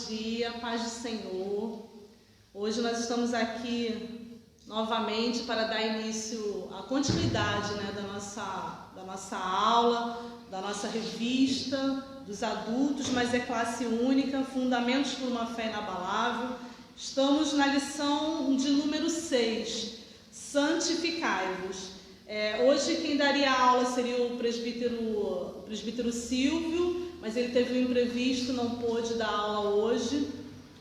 dia, paz do Senhor. Hoje nós estamos aqui novamente para dar início à continuidade, da nossa aula, da nossa revista, dos adultos, mas é classe única, Fundamentos por uma Fé Inabalável. Estamos na lição de número 6, Santificai-vos. Hoje quem daria a aula seria o presbítero Silvio, mas ele teve um imprevisto, não pôde dar aula hoje,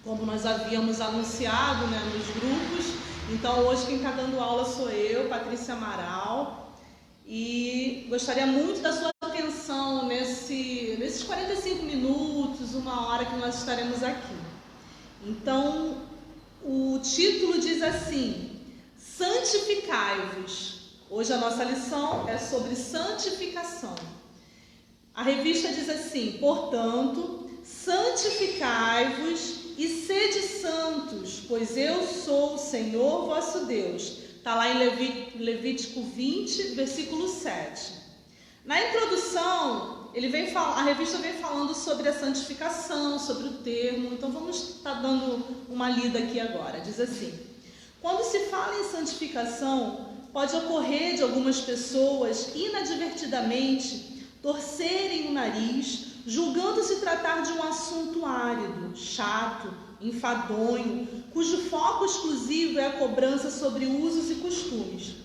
como nós havíamos anunciado nos grupos. Então hoje quem está dando aula sou eu, Patrícia Amaral, e gostaria muito da sua atenção nesses 45 minutos, uma hora que nós estaremos aqui. Então o título diz assim: Santificai-vos. Hoje a nossa lição é sobre santificação. A revista diz assim: portanto, santificai-vos e sede santos, pois eu sou o Senhor vosso Deus. Está lá em Levítico 20, versículo 7. Na introdução, a revista vem falando sobre a santificação, sobre o termo. Então vamos estar dando uma lida aqui agora. Diz assim: quando se fala em santificação, pode ocorrer de algumas pessoas inadvertidamente torcerem o nariz, julgando se tratar de um assunto árido, chato, enfadonho, cujo foco exclusivo é a cobrança sobre usos e costumes.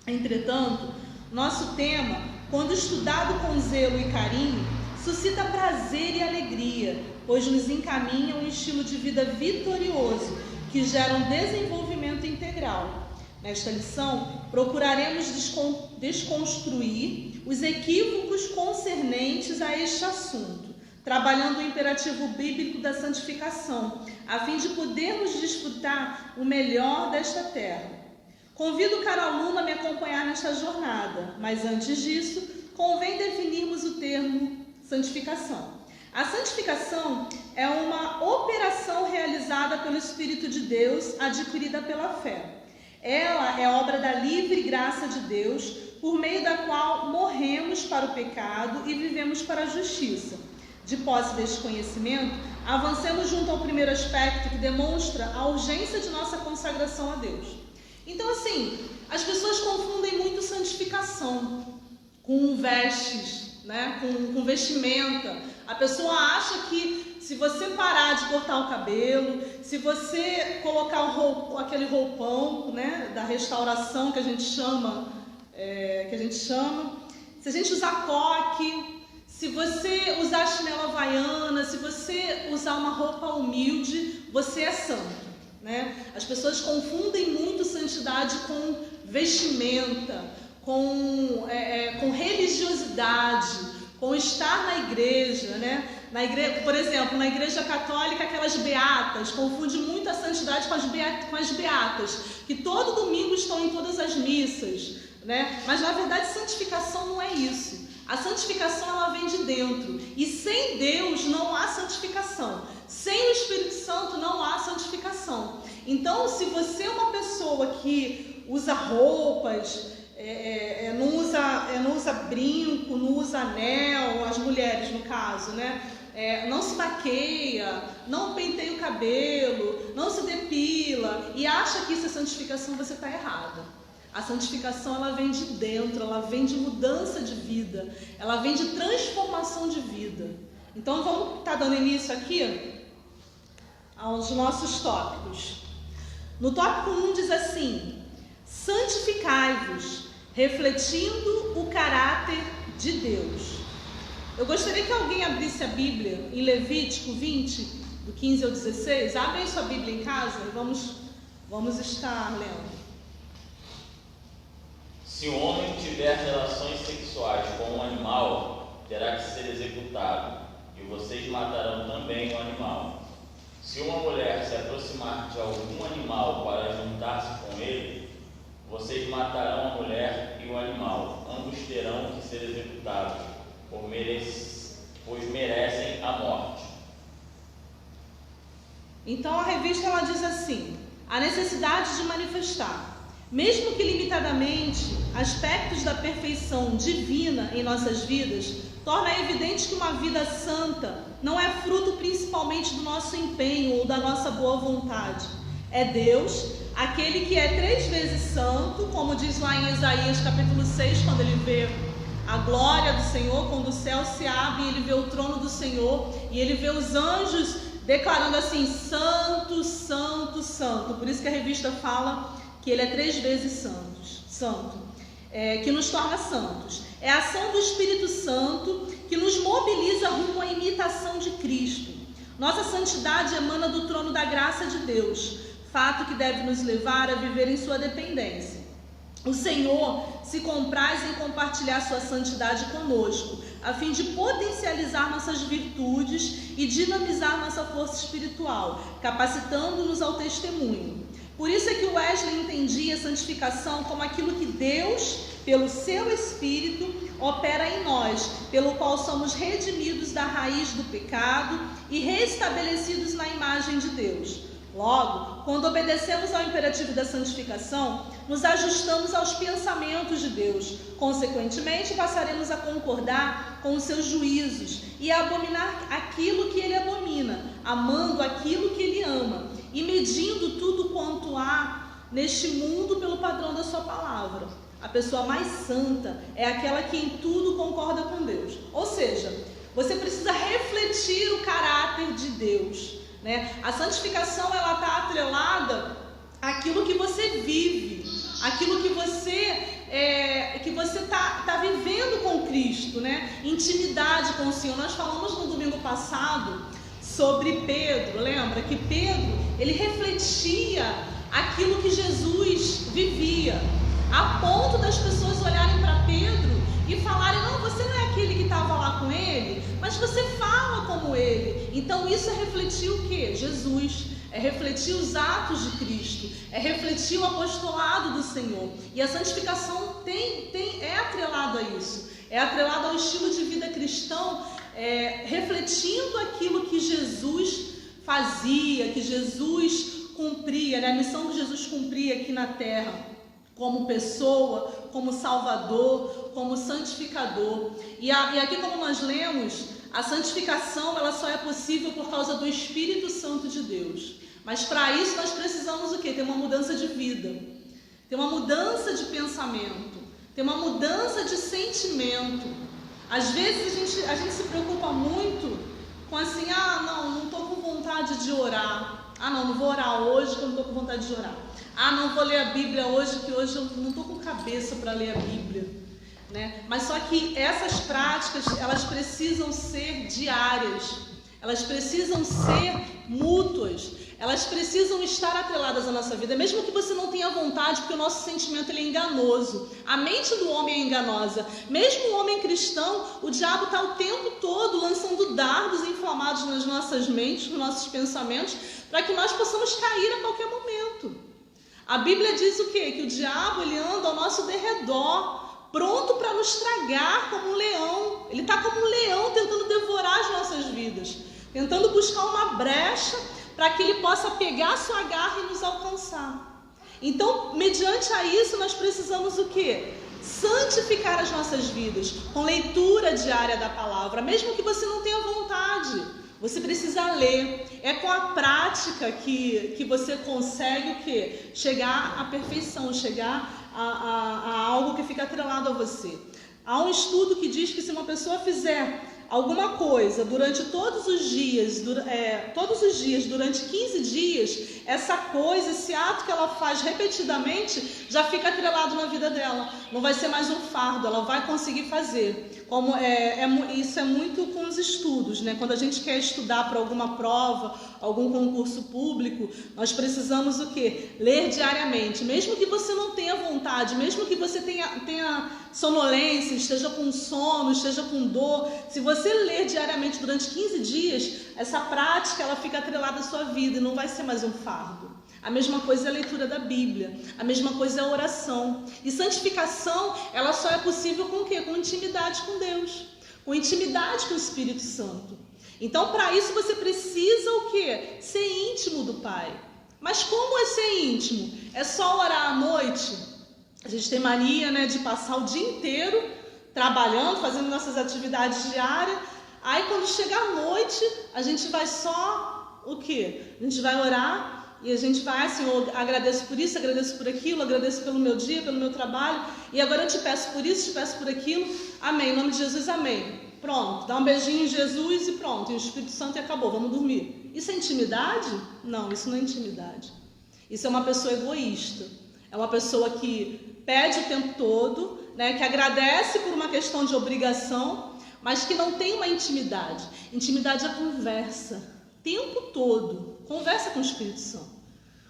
Entretanto, nosso tema, quando estudado com zelo e carinho, suscita prazer e alegria, pois nos encaminha um estilo de vida vitorioso que gera um desenvolvimento integral. Nesta lição, procuraremos desconstruir os equívocos concernentes a este assunto, trabalhando o imperativo bíblico da santificação, a fim de podermos desfrutar o melhor desta terra. Convido o caro aluno a me acompanhar nesta jornada, mas antes disso, convém definirmos o termo santificação. A santificação é uma operação realizada pelo Espírito de Deus, adquirida pela fé. Ela é obra da livre graça de Deus, por meio da qual morremos para o pecado e vivemos para a justiça. De posse deste conhecimento, avancemos junto ao primeiro aspecto que demonstra a urgência de nossa consagração a Deus. Então, as pessoas confundem muito santificação com vestes, com vestimenta. A pessoa acha que se você parar de cortar o cabelo, se você colocar aquele roupão, da restauração que a gente chama, se a gente usar coque, se você usar chinela havaiana, se você usar uma roupa humilde, você é santo. As pessoas confundem muito santidade com vestimenta, com religiosidade, com estar na igreja, por exemplo, na igreja católica, aquelas beatas, confunde muito a santidade com as beatas, que todo domingo estão em todas as missas, Mas na verdade santificação não é isso. A santificação ela vem de dentro, e sem Deus não há santificação. Sem o Espírito Santo não há santificação. Então, se você é uma pessoa que usa roupas, não usa brinco, não usa anel, as mulheres no caso, não se maqueia, não penteia o cabelo, não se depila e acha que isso é santificação, você está errada. A santificação ela vem de dentro, ela vem de mudança de vida, ela vem de transformação de vida. Então vamos estar dando início aqui aos nossos tópicos. No tópico 1 diz assim: santificai-vos, refletindo o caráter de Deus. Eu gostaria que alguém abrisse a Bíblia em Levítico 20, do 15 ao 16. Abrem sua Bíblia em casa e vamos estar lendo. Se o homem tiver relações sexuais com um animal, terá que ser executado, e vocês matarão também o animal. Se uma mulher se aproximar de algum animal para juntar-se com ele, vocês matarão a mulher e o animal. Ambos terão que ser executados, pois merecem a morte. Então a revista ela diz assim: a necessidade de manifestar. mesmo que limitadamente, aspectos da perfeição divina em nossas vidas, torna evidente que uma vida santa não é fruto principalmente do nosso empenho ou da nossa boa vontade. É Deus, aquele que é 3 vezes santo, como diz lá em Isaías capítulo 6, quando ele vê a glória do Senhor, quando o céu se abre e ele vê o trono do Senhor, e ele vê os anjos declarando assim, santo, santo, santo. Por isso que a revista fala que ele é 3 vezes santo, que nos torna santos. É a ação do Espírito Santo que nos mobiliza rumo à imitação de Cristo. Nossa santidade emana do trono da graça de Deus, fato que deve nos levar a viver em sua dependência. O Senhor se compraz em compartilhar sua santidade conosco, a fim de potencializar nossas virtudes e dinamizar nossa força espiritual, capacitando-nos ao testemunho. Por isso é que o Wesley entendia a santificação como aquilo que Deus, pelo seu Espírito, opera em nós, pelo qual somos redimidos da raiz do pecado e restabelecidos na imagem de Deus. Logo, quando obedecemos ao imperativo da santificação, nos ajustamos aos pensamentos de Deus. Consequentemente, passaremos a concordar com os seus juízos e a abominar aquilo que ele abomina, amando aquilo que ele ama e medindo tudo quanto há neste mundo pelo padrão da sua palavra. A pessoa mais santa é aquela que em tudo concorda com Deus. Ou seja, você precisa refletir o caráter de Deus, né? A santificação, ela está atrelada àquilo que você vive, aquilo que você está vivendo com Cristo, né? Intimidade com o Senhor. Nós falamos no domingo passado sobre Pedro, lembra? Que Pedro, ele refletia aquilo que Jesus vivia, a ponto das pessoas olharem para Pedro e falarem, não, você não é aquele que estava lá com ele, mas você fala como ele. Então isso é refletir o quê? Jesus. É refletir os atos de Cristo, é refletir o apostolado do Senhor. E a santificação é atrelado a isso, é atrelado ao estilo de vida cristão, refletindo aquilo que Jesus fazia, que Jesus cumpria, né? A missão que Jesus cumpria aqui na terra, como pessoa, como salvador, como santificador. E aqui, como nós lemos, a santificação, ela só é possível por causa do Espírito Santo de Deus. Mas para isso nós precisamos o quê? Ter uma mudança de vida, ter uma mudança de pensamento, ter uma mudança de sentimento. Às vezes a gente se preocupa muito com assim, não estou com vontade de orar. Não vou orar hoje que eu não estou com vontade de orar. Não vou ler a Bíblia hoje que hoje eu não estou com cabeça para ler a Bíblia, né? Mas só que essas práticas, elas precisam ser diárias. Elas precisam ser mútuas, elas precisam estar atreladas à nossa vida, mesmo que você não tenha vontade, porque o nosso sentimento ele é enganoso, a mente do homem é enganosa. Mesmo o homem cristão, o diabo está o tempo todo lançando dardos inflamados nas nossas mentes, nos nossos pensamentos, para que nós possamos cair a qualquer momento. A Bíblia diz o quê? Que o diabo ele anda ao nosso derredor, pronto para nos tragar como um leão. Ele está como um leão tentando devorar as nossas vidas, tentando buscar uma brecha para que ele possa pegar a sua garra e nos alcançar. Então, mediante a isso, nós precisamos o quê? Santificar as nossas vidas com leitura diária da palavra, mesmo que você não tenha vontade. Você precisa ler. É com a prática que você consegue o quê? Chegar à perfeição, chegar a algo que fica atrelado a você. Há um estudo que diz que se uma pessoa fizer alguma coisa durante todos os dias, durante 15 dias, essa coisa, esse ato que ela faz repetidamente, já fica atrelado na vida dela. Não vai ser mais um fardo, ela vai conseguir fazer. Isso é muito com os estudos, né? Quando a gente quer estudar para alguma prova, algum concurso público, nós precisamos o quê? Ler diariamente. Mesmo que você não tenha vontade, mesmo que você tenha sonolência, esteja com sono, esteja com dor, se você ler diariamente durante 15 dias, essa prática ela fica atrelada à sua vida e não vai ser mais um fardo. A mesma coisa é a leitura da Bíblia, a mesma coisa é a oração. E santificação, ela só é possível com o quê? Com intimidade com Deus, com intimidade com o Espírito Santo. Então, para isso você precisa o quê? Ser íntimo do Pai. Mas como é ser íntimo? É só orar à noite? A gente tem mania, né, de passar o dia inteiro trabalhando, fazendo nossas atividades diárias. Aí quando chega a noite, a gente vai só o quê? A gente vai orar e a gente vai assim, eu agradeço por isso, agradeço por aquilo, agradeço pelo meu dia, pelo meu trabalho, e agora eu te peço por isso, te peço por aquilo. Amém, em nome de Jesus, amém. Pronto, dá um beijinho em Jesus e pronto, e o Espírito Santo e acabou, vamos dormir. Isso é intimidade? Não, isso não é intimidade. Isso é uma pessoa egoísta. É uma pessoa que pede o tempo todo, né, que agradece por uma questão de obrigação, mas que não tem uma intimidade. Intimidade é conversa, o tempo todo. Conversa com o Espírito Santo.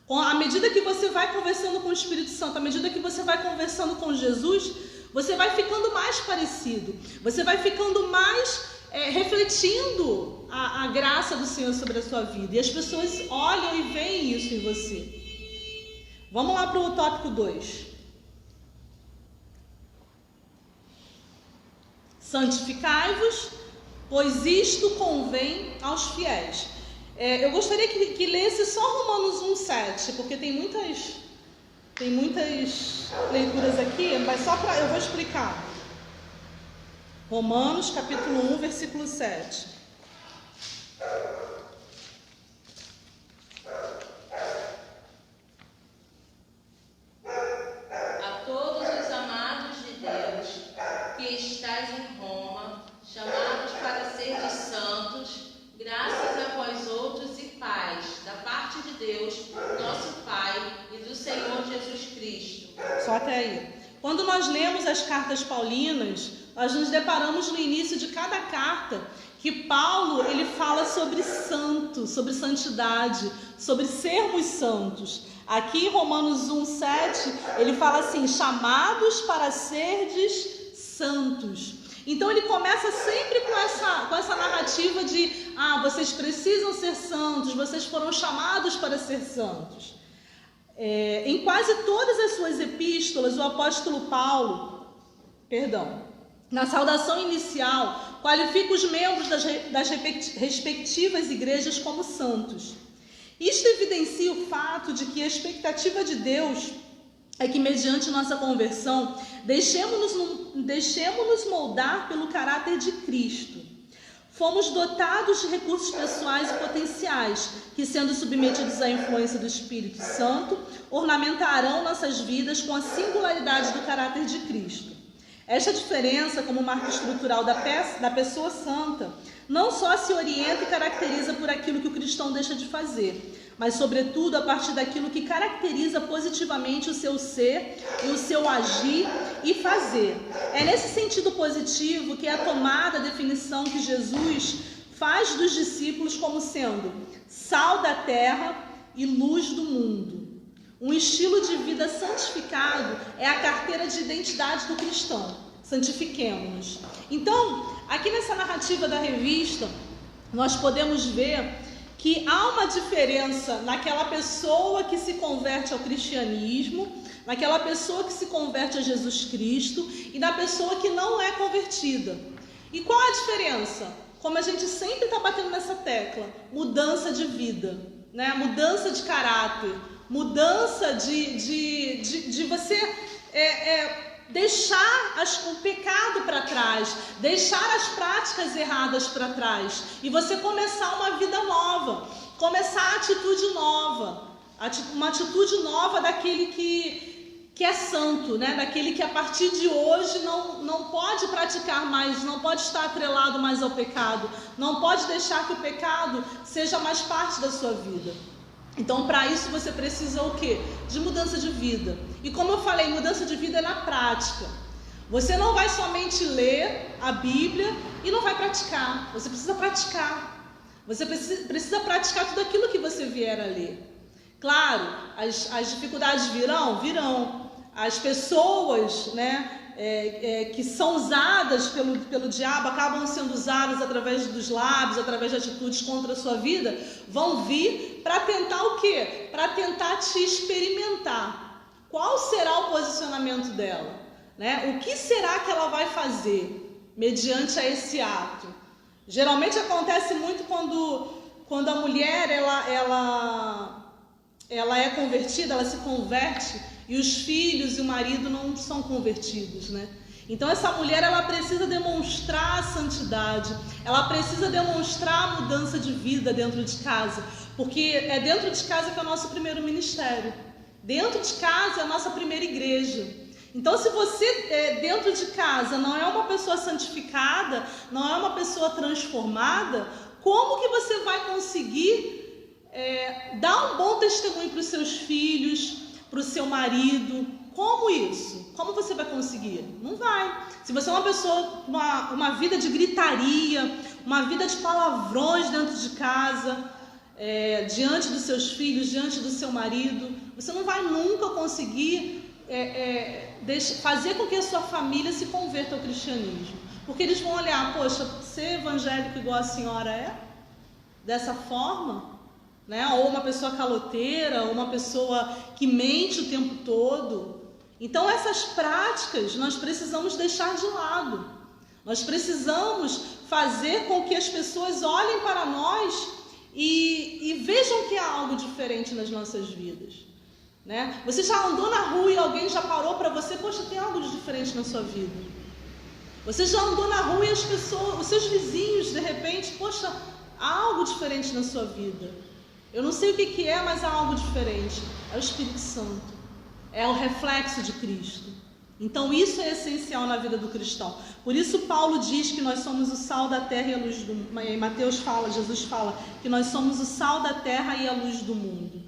À medida que você vai conversando com o Espírito Santo, à medida que você vai conversando com Jesus, você vai ficando mais parecido, você vai ficando mais refletindo a graça do Senhor sobre a sua vida. E as pessoas olham e veem isso em você. Vamos lá para o tópico 2. Santificai-vos, pois isto convém aos fiéis. Eu gostaria que lesse só Romanos 1,7, porque tem muitas leituras aqui, mas eu vou explicar. Romanos capítulo 1, versículo 7. A todos os amados de Deus que estáis em Roma, chamados para serdes santos, graças a vós outros e paz, da parte de Deus, nosso Pai, e do Senhor Jesus Cristo. Só até aí. Quando nós lemos as cartas paulinas, nós nos deparamos no início de cada carta que Paulo ele fala sobre santo, sobre santidade, sobre sermos santos. Aqui em Romanos 1,7, ele fala assim, chamados para serdes santos. Então ele começa sempre com essa narrativa de vocês precisam ser santos, vocês foram chamados para ser santos. Em quase todas as suas epístolas, o apóstolo Paulo, na saudação inicial, qualifica os membros das respectivas igrejas como santos. Isto evidencia o fato de que a expectativa de Deus é que, mediante nossa conversão, deixemos-nos moldar pelo caráter de Cristo. Fomos dotados de recursos pessoais e potenciais, que, sendo submetidos à influência do Espírito Santo, ornamentarão nossas vidas com a singularidade do caráter de Cristo. Esta diferença, como marca estrutural da pessoa santa, não só se orienta e caracteriza por aquilo que o cristão deixa de fazer, mas, sobretudo, a partir daquilo que caracteriza positivamente o seu ser e o seu agir e fazer. É nesse sentido positivo que é tomada a definição que Jesus faz dos discípulos como sendo sal da terra e luz do mundo. Um estilo de vida santificado é a carteira de identidade do cristão. Santifiquemo-nos. Então, aqui nessa narrativa da revista, nós podemos ver que há uma diferença naquela pessoa que se converte ao cristianismo, naquela pessoa que se converte a Jesus Cristo e na pessoa que não é convertida. E qual a diferença? Como a gente sempre está batendo nessa tecla, mudança de vida, né? Mudança de caráter, mudança de você deixar o pecado para trás, deixar as práticas erradas para trás e você começar uma vida nova, começar a atitude nova, uma atitude nova daquele que é santo, né? Daquele que a partir de hoje não pode praticar mais, não pode estar atrelado mais ao pecado, não pode deixar que o pecado seja mais parte da sua vida. Então, para isso você precisa o quê? De mudança de vida. E como eu falei, mudança de vida é na prática. Você não vai somente ler a Bíblia e não vai praticar. Você precisa praticar. Você precisa praticar tudo aquilo que você vier a ler. Claro, as dificuldades virão. As pessoas, né, que são usadas pelo diabo, acabam sendo usadas através dos lábios, através de atitudes contra a sua vida, vão vir para tentar o quê? Para tentar te experimentar. Qual será o posicionamento dela? Né? O que será que ela vai fazer mediante a esse ato? Geralmente acontece muito quando a mulher ela é convertida, ela se converte, e os filhos e o marido não são convertidos, né? Então essa mulher, ela precisa demonstrar a santidade, ela precisa demonstrar a mudança de vida dentro de casa, porque é dentro de casa que é o nosso primeiro ministério, dentro de casa é a nossa primeira igreja. Então, se você dentro de casa não é uma pessoa santificada, não é uma pessoa transformada, como que você vai conseguir dar um bom testemunho para os seus filhos, para o seu marido? Como isso? Como você vai conseguir? Não vai. Se você é uma pessoa, uma vida de gritaria, uma vida de palavrões dentro de casa, diante dos seus filhos, diante do seu marido, você não vai nunca conseguir fazer com que a sua família se converta ao cristianismo. Porque eles vão olhar, poxa, ser evangélico igual a senhora é? Dessa forma? Né? Ou uma pessoa caloteira, ou uma pessoa que mente o tempo todo. Então essas práticas nós precisamos deixar de lado. Nós precisamos fazer com que as pessoas olhem para nós e vejam que há algo diferente nas nossas vidas. Né? Você já andou na rua e alguém já parou para você, poxa, tem algo de diferente na sua vida. Você já andou na rua e as pessoas, os seus vizinhos, de repente, poxa, há algo diferente na sua vida. Eu não sei o que é, mas há algo diferente. É o Espírito Santo. É o reflexo de Cristo. Então isso é essencial na vida do cristão. Por isso Paulo diz que nós somos o sal da terra e a luz do mundo. Em Mateus Jesus fala que nós somos o sal da terra e a luz do mundo.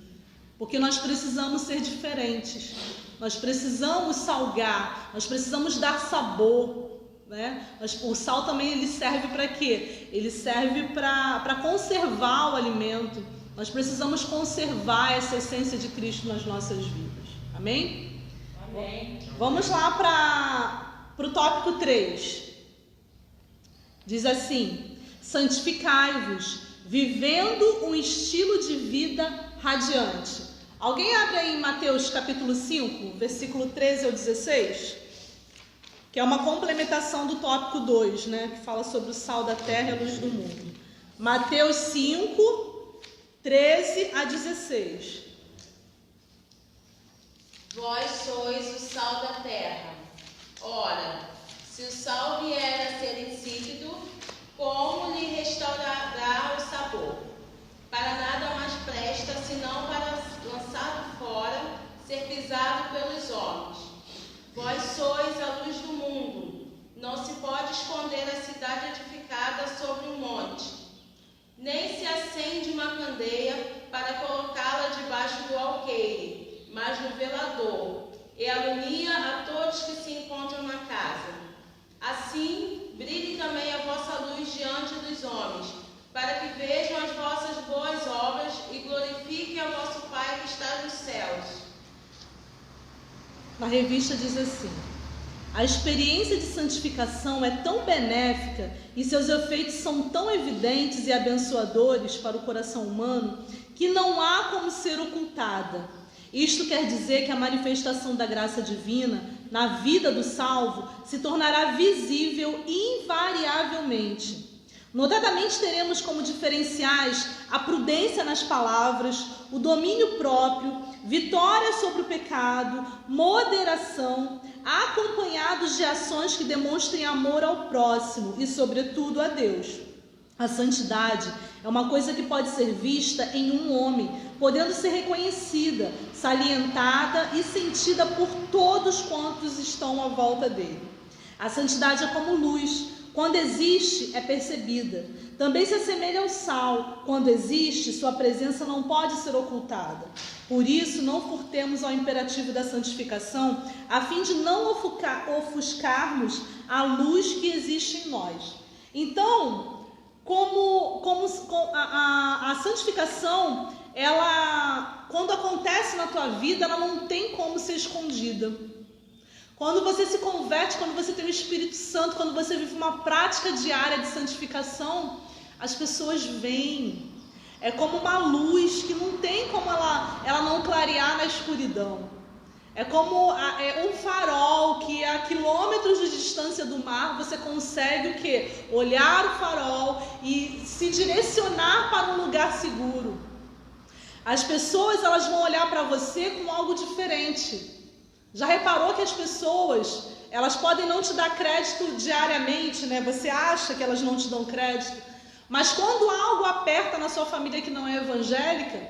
Porque nós precisamos ser diferentes. Nós precisamos salgar. Nós precisamos dar sabor. Né? O sal também ele serve para quê? Ele serve para conservar o alimento. Nós precisamos conservar essa essência de Cristo nas nossas vidas. Amém? Amém. Vamos lá para o tópico 3. Diz assim: santificai-vos, vivendo um estilo de vida radiante. Alguém abre aí em Mateus capítulo 5, versículo 13 ao 16? Que é uma complementação do tópico 2, né? Que fala sobre o sal da terra e a luz do mundo. Mateus 5, 13 a 16. Vós sois o sal da terra. Ora, se o sal vier a ser insípido, como lhe restaurará o sabor? Para nada mais presta, senão para lançado fora, ser pisado pelos homens. Vós sois a luz do mundo. Não se pode esconder a cidade edificada sobre um monte. Nem se acende uma candeia para colocá-la debaixo do alqueire, mas no velador, e alumia a todos que se encontram na casa. Assim, brilhe também a vossa luz diante dos homens, para que vejam as vossas boas obras e glorifiquem a vosso Pai que está nos céus. Na revista diz assim: a experiência de santificação é tão benéfica e seus efeitos são tão evidentes e abençoadores para o coração humano que não há como ser ocultada. Isto quer dizer que a manifestação da graça divina na vida do salvo se tornará visível invariavelmente. Notadamente teremos como diferenciais a prudência nas palavras, o domínio próprio, vitória sobre o pecado, moderação, acompanhados de ações que demonstrem amor ao próximo e, sobretudo, a Deus. A santidade é uma coisa que pode ser vista em um homem, podendo ser reconhecida, salientada e sentida por todos quantos estão à volta dele. A santidade é como luz. Quando existe, é percebida. Também se assemelha ao sal. Quando existe, sua presença não pode ser ocultada. Por isso, não furtemos ao imperativo da santificação, a fim de não ofuscarmos a luz que existe em nós. Então, a santificação, ela, quando acontece na tua vida, ela não tem como ser escondida. Quando você se converte, quando você tem o Espírito Santo, quando você vive uma prática diária de santificação, as pessoas veem. É como uma luz que não tem como ela não clarear na escuridão. É como um farol que a quilômetros de distância do mar você consegue o quê? Olhar o farol e se direcionar para um lugar seguro. as pessoas elas vão olhar para você com algo diferente. Já reparou que as pessoas, elas podem não te dar crédito diariamente, né? Você acha que elas não te dão crédito, mas quando algo aperta na sua família que não é evangélica,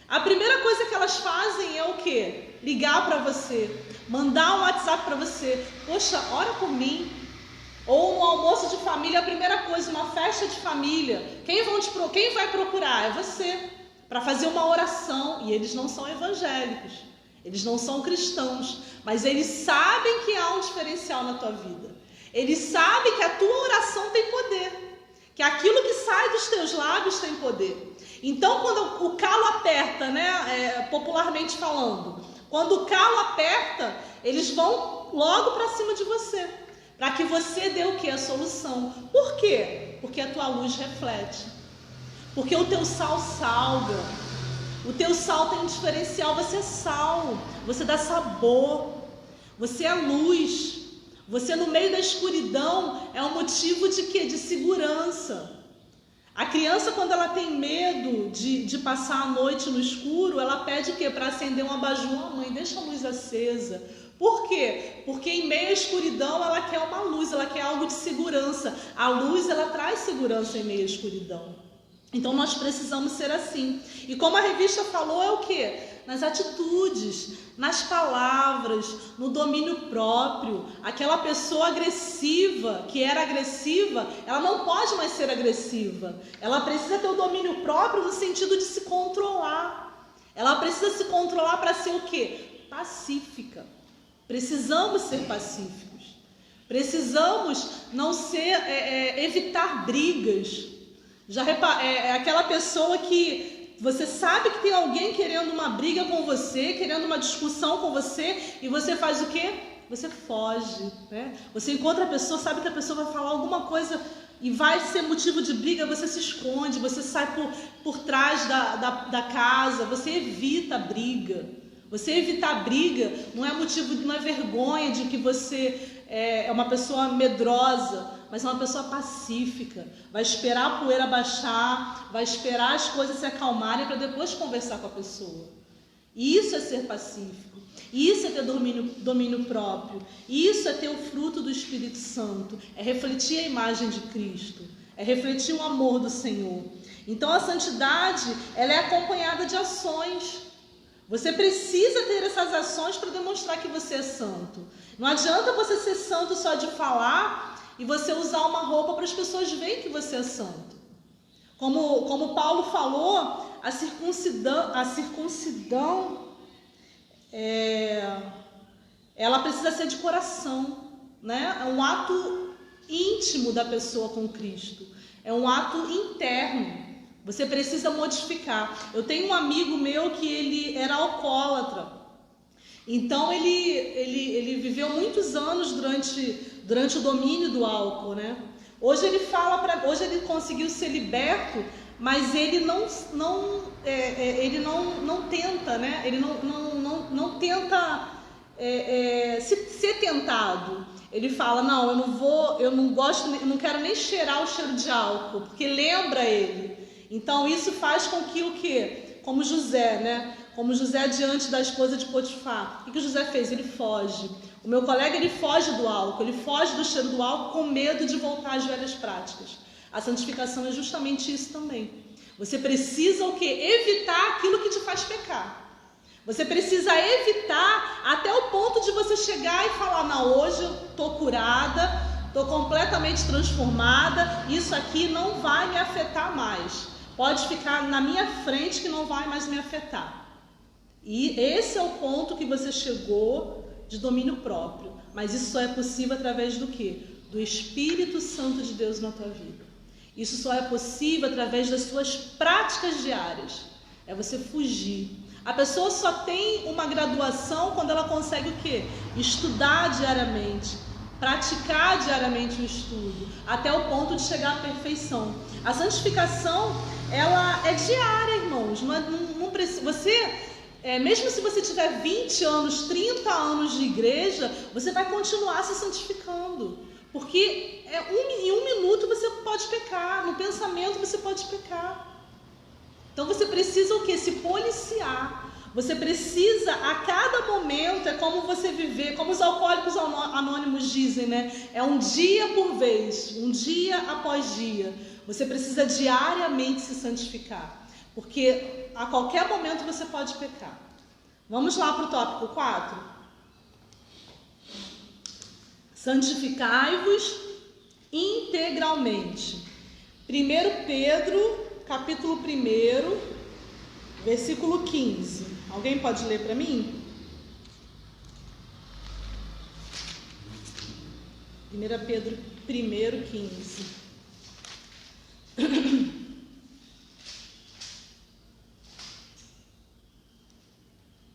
a primeira coisa que elas fazem é o quê? Ligar para você, mandar um WhatsApp para você. Poxa, ora por mim. Ou um almoço de família, a primeira coisa, uma festa de família. Quem vai procurar? É você, para fazer uma oração. E eles não são evangélicos, eles não são cristãos, mas eles sabem que há um diferencial na tua vida. Eles sabem que a tua oração tem poder, que aquilo que sai dos teus lábios tem poder. Então, quando o calo aperta, né, popularmente falando, quando o calo aperta, eles vão logo para cima de você, para que você dê o que? A solução. Por quê? Porque a tua luz reflete, porque o teu sal salga, o teu sal tem um diferencial. Você é sal, você dá sabor, você é luz. Você no meio da escuridão é um motivo de quê? De segurança. A criança, quando ela tem medo de passar a noite no escuro, ela pede o quê? Para acender um abajur. Mãe, deixa a luz acesa. Por quê? Porque em meio à escuridão ela quer uma luz, ela quer algo de segurança. A luz, ela traz segurança em meio à escuridão. Então nós precisamos ser assim. E como a revista falou, é o quê? Nas atitudes, nas palavras, no domínio próprio. Aquela pessoa agressiva, que era agressiva, ela não pode mais ser agressiva. Ela precisa ter o domínio próprio no sentido de se controlar. Ela precisa se controlar para ser o quê? Pacífica. Precisamos ser pacíficos. Precisamos não ser, evitar brigas. Já é aquela pessoa que você sabe que tem alguém querendo uma briga com você, querendo uma discussão com você, e você faz o quê? Você foge, né? Você encontra a pessoa, sabe que a pessoa vai falar alguma coisa e vai ser motivo de briga, você se esconde, você sai por trás da casa, você evita a briga. Você evitar a briga não é motivo, não é vergonha de que você é uma pessoa medrosa, mas é uma pessoa pacífica. Vai esperar a poeira baixar, vai esperar as coisas se acalmarem para depois conversar com a pessoa. Isso é ser pacífico, isso é ter domínio próprio, isso é ter o fruto do Espírito Santo, é refletir a imagem de Cristo, é refletir o amor do Senhor. Então a santidade, ela é acompanhada de ações. Você precisa ter essas ações para demonstrar que você é santo. Não adianta você ser santo só de falar e você usar uma roupa para as pessoas verem que você é santo. Como Paulo falou, a circuncidão ela precisa ser de coração, né? É um ato íntimo da pessoa com Cristo. É um ato interno. Você precisa modificar. Eu tenho um amigo meu que ele era alcoólatra. Então ele viveu muitos anos durante o domínio do álcool, né? Hoje ele conseguiu ser liberto, mas ele não tenta, né? Ele não tenta ser tentado. Ele fala: não, eu não quero nem cheirar o cheiro de álcool, porque lembra ele. Então isso faz com que o quê? Como José, né? Como José diante da esposa de Potifar. O que José fez? Ele foge. O meu colega, ele foge do álcool, ele foge do cheiro do álcool com medo de voltar às velhas práticas. A santificação é justamente isso também. Você precisa o quê? Evitar aquilo que te faz pecar. Você precisa evitar até o ponto de você chegar e falar: não, hoje eu estou curada, estou completamente transformada, isso aqui não vai me afetar mais. Pode ficar na minha frente que não vai mais me afetar. E esse é o ponto que você chegou de domínio próprio. Mas isso só é possível através do quê? Do Espírito Santo de Deus na tua vida. Isso só é possível através das suas práticas diárias. É você fugir. A pessoa só tem uma graduação quando ela consegue o quê? Estudar diariamente, praticar diariamente o estudo, até o ponto de chegar à perfeição. A santificação, ela é diária, irmãos. Não precisa, mesmo se você tiver 20 anos, 30 anos de igreja, você vai continuar se santificando. Porque em um minuto você pode pecar, no pensamento você pode pecar. Então você precisa o quê? Se policiar. Você precisa, a cada momento, é como você viver, como os alcoólicos anônimos dizem, né? É um dia por vez, um dia após dia. Você precisa diariamente se santificar, porque a qualquer momento você pode pecar. Vamos lá para o tópico 4. Santificai-vos integralmente. 1 Pedro, capítulo 1, versículo 15. Alguém pode ler para mim? 1 Pedro 1:15.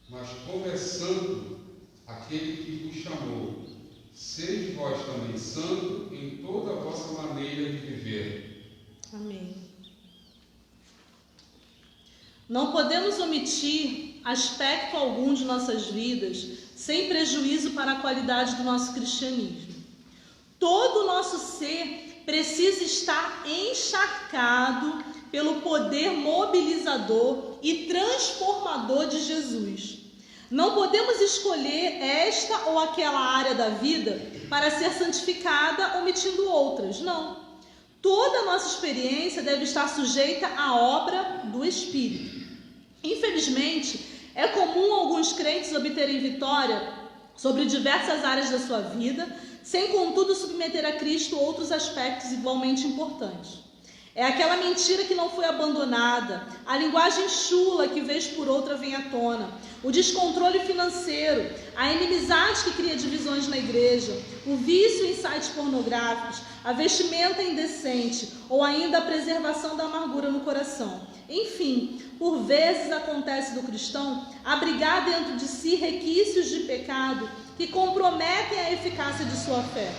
Mas como é santo aquele que vos chamou, sede vós também santo em toda a vossa maneira de viver. Amém. Não podemos omitir aspecto algum de nossas vidas sem prejuízo para a qualidade do nosso cristianismo. Todo o nosso ser precisa estar encharcado pelo poder mobilizador e transformador de Jesus. Não podemos escolher esta ou aquela área da vida para ser santificada, omitindo outras. Não. Toda a nossa experiência deve estar sujeita à obra do Espírito. Infelizmente, é comum alguns crentes obterem vitória sobre diversas áreas da sua vida, sem contudo submeter a Cristo outros aspectos igualmente importantes. É aquela mentira que não foi abandonada, a linguagem chula que vez por outra vem à tona, o descontrole financeiro, a inimizade que cria divisões na igreja, o vício em sites pornográficos, a vestimenta indecente ou ainda a preservação da amargura no coração. Enfim, por vezes acontece do cristão abrigar dentro de si requisitos de pecado que comprometem a eficácia de sua fé.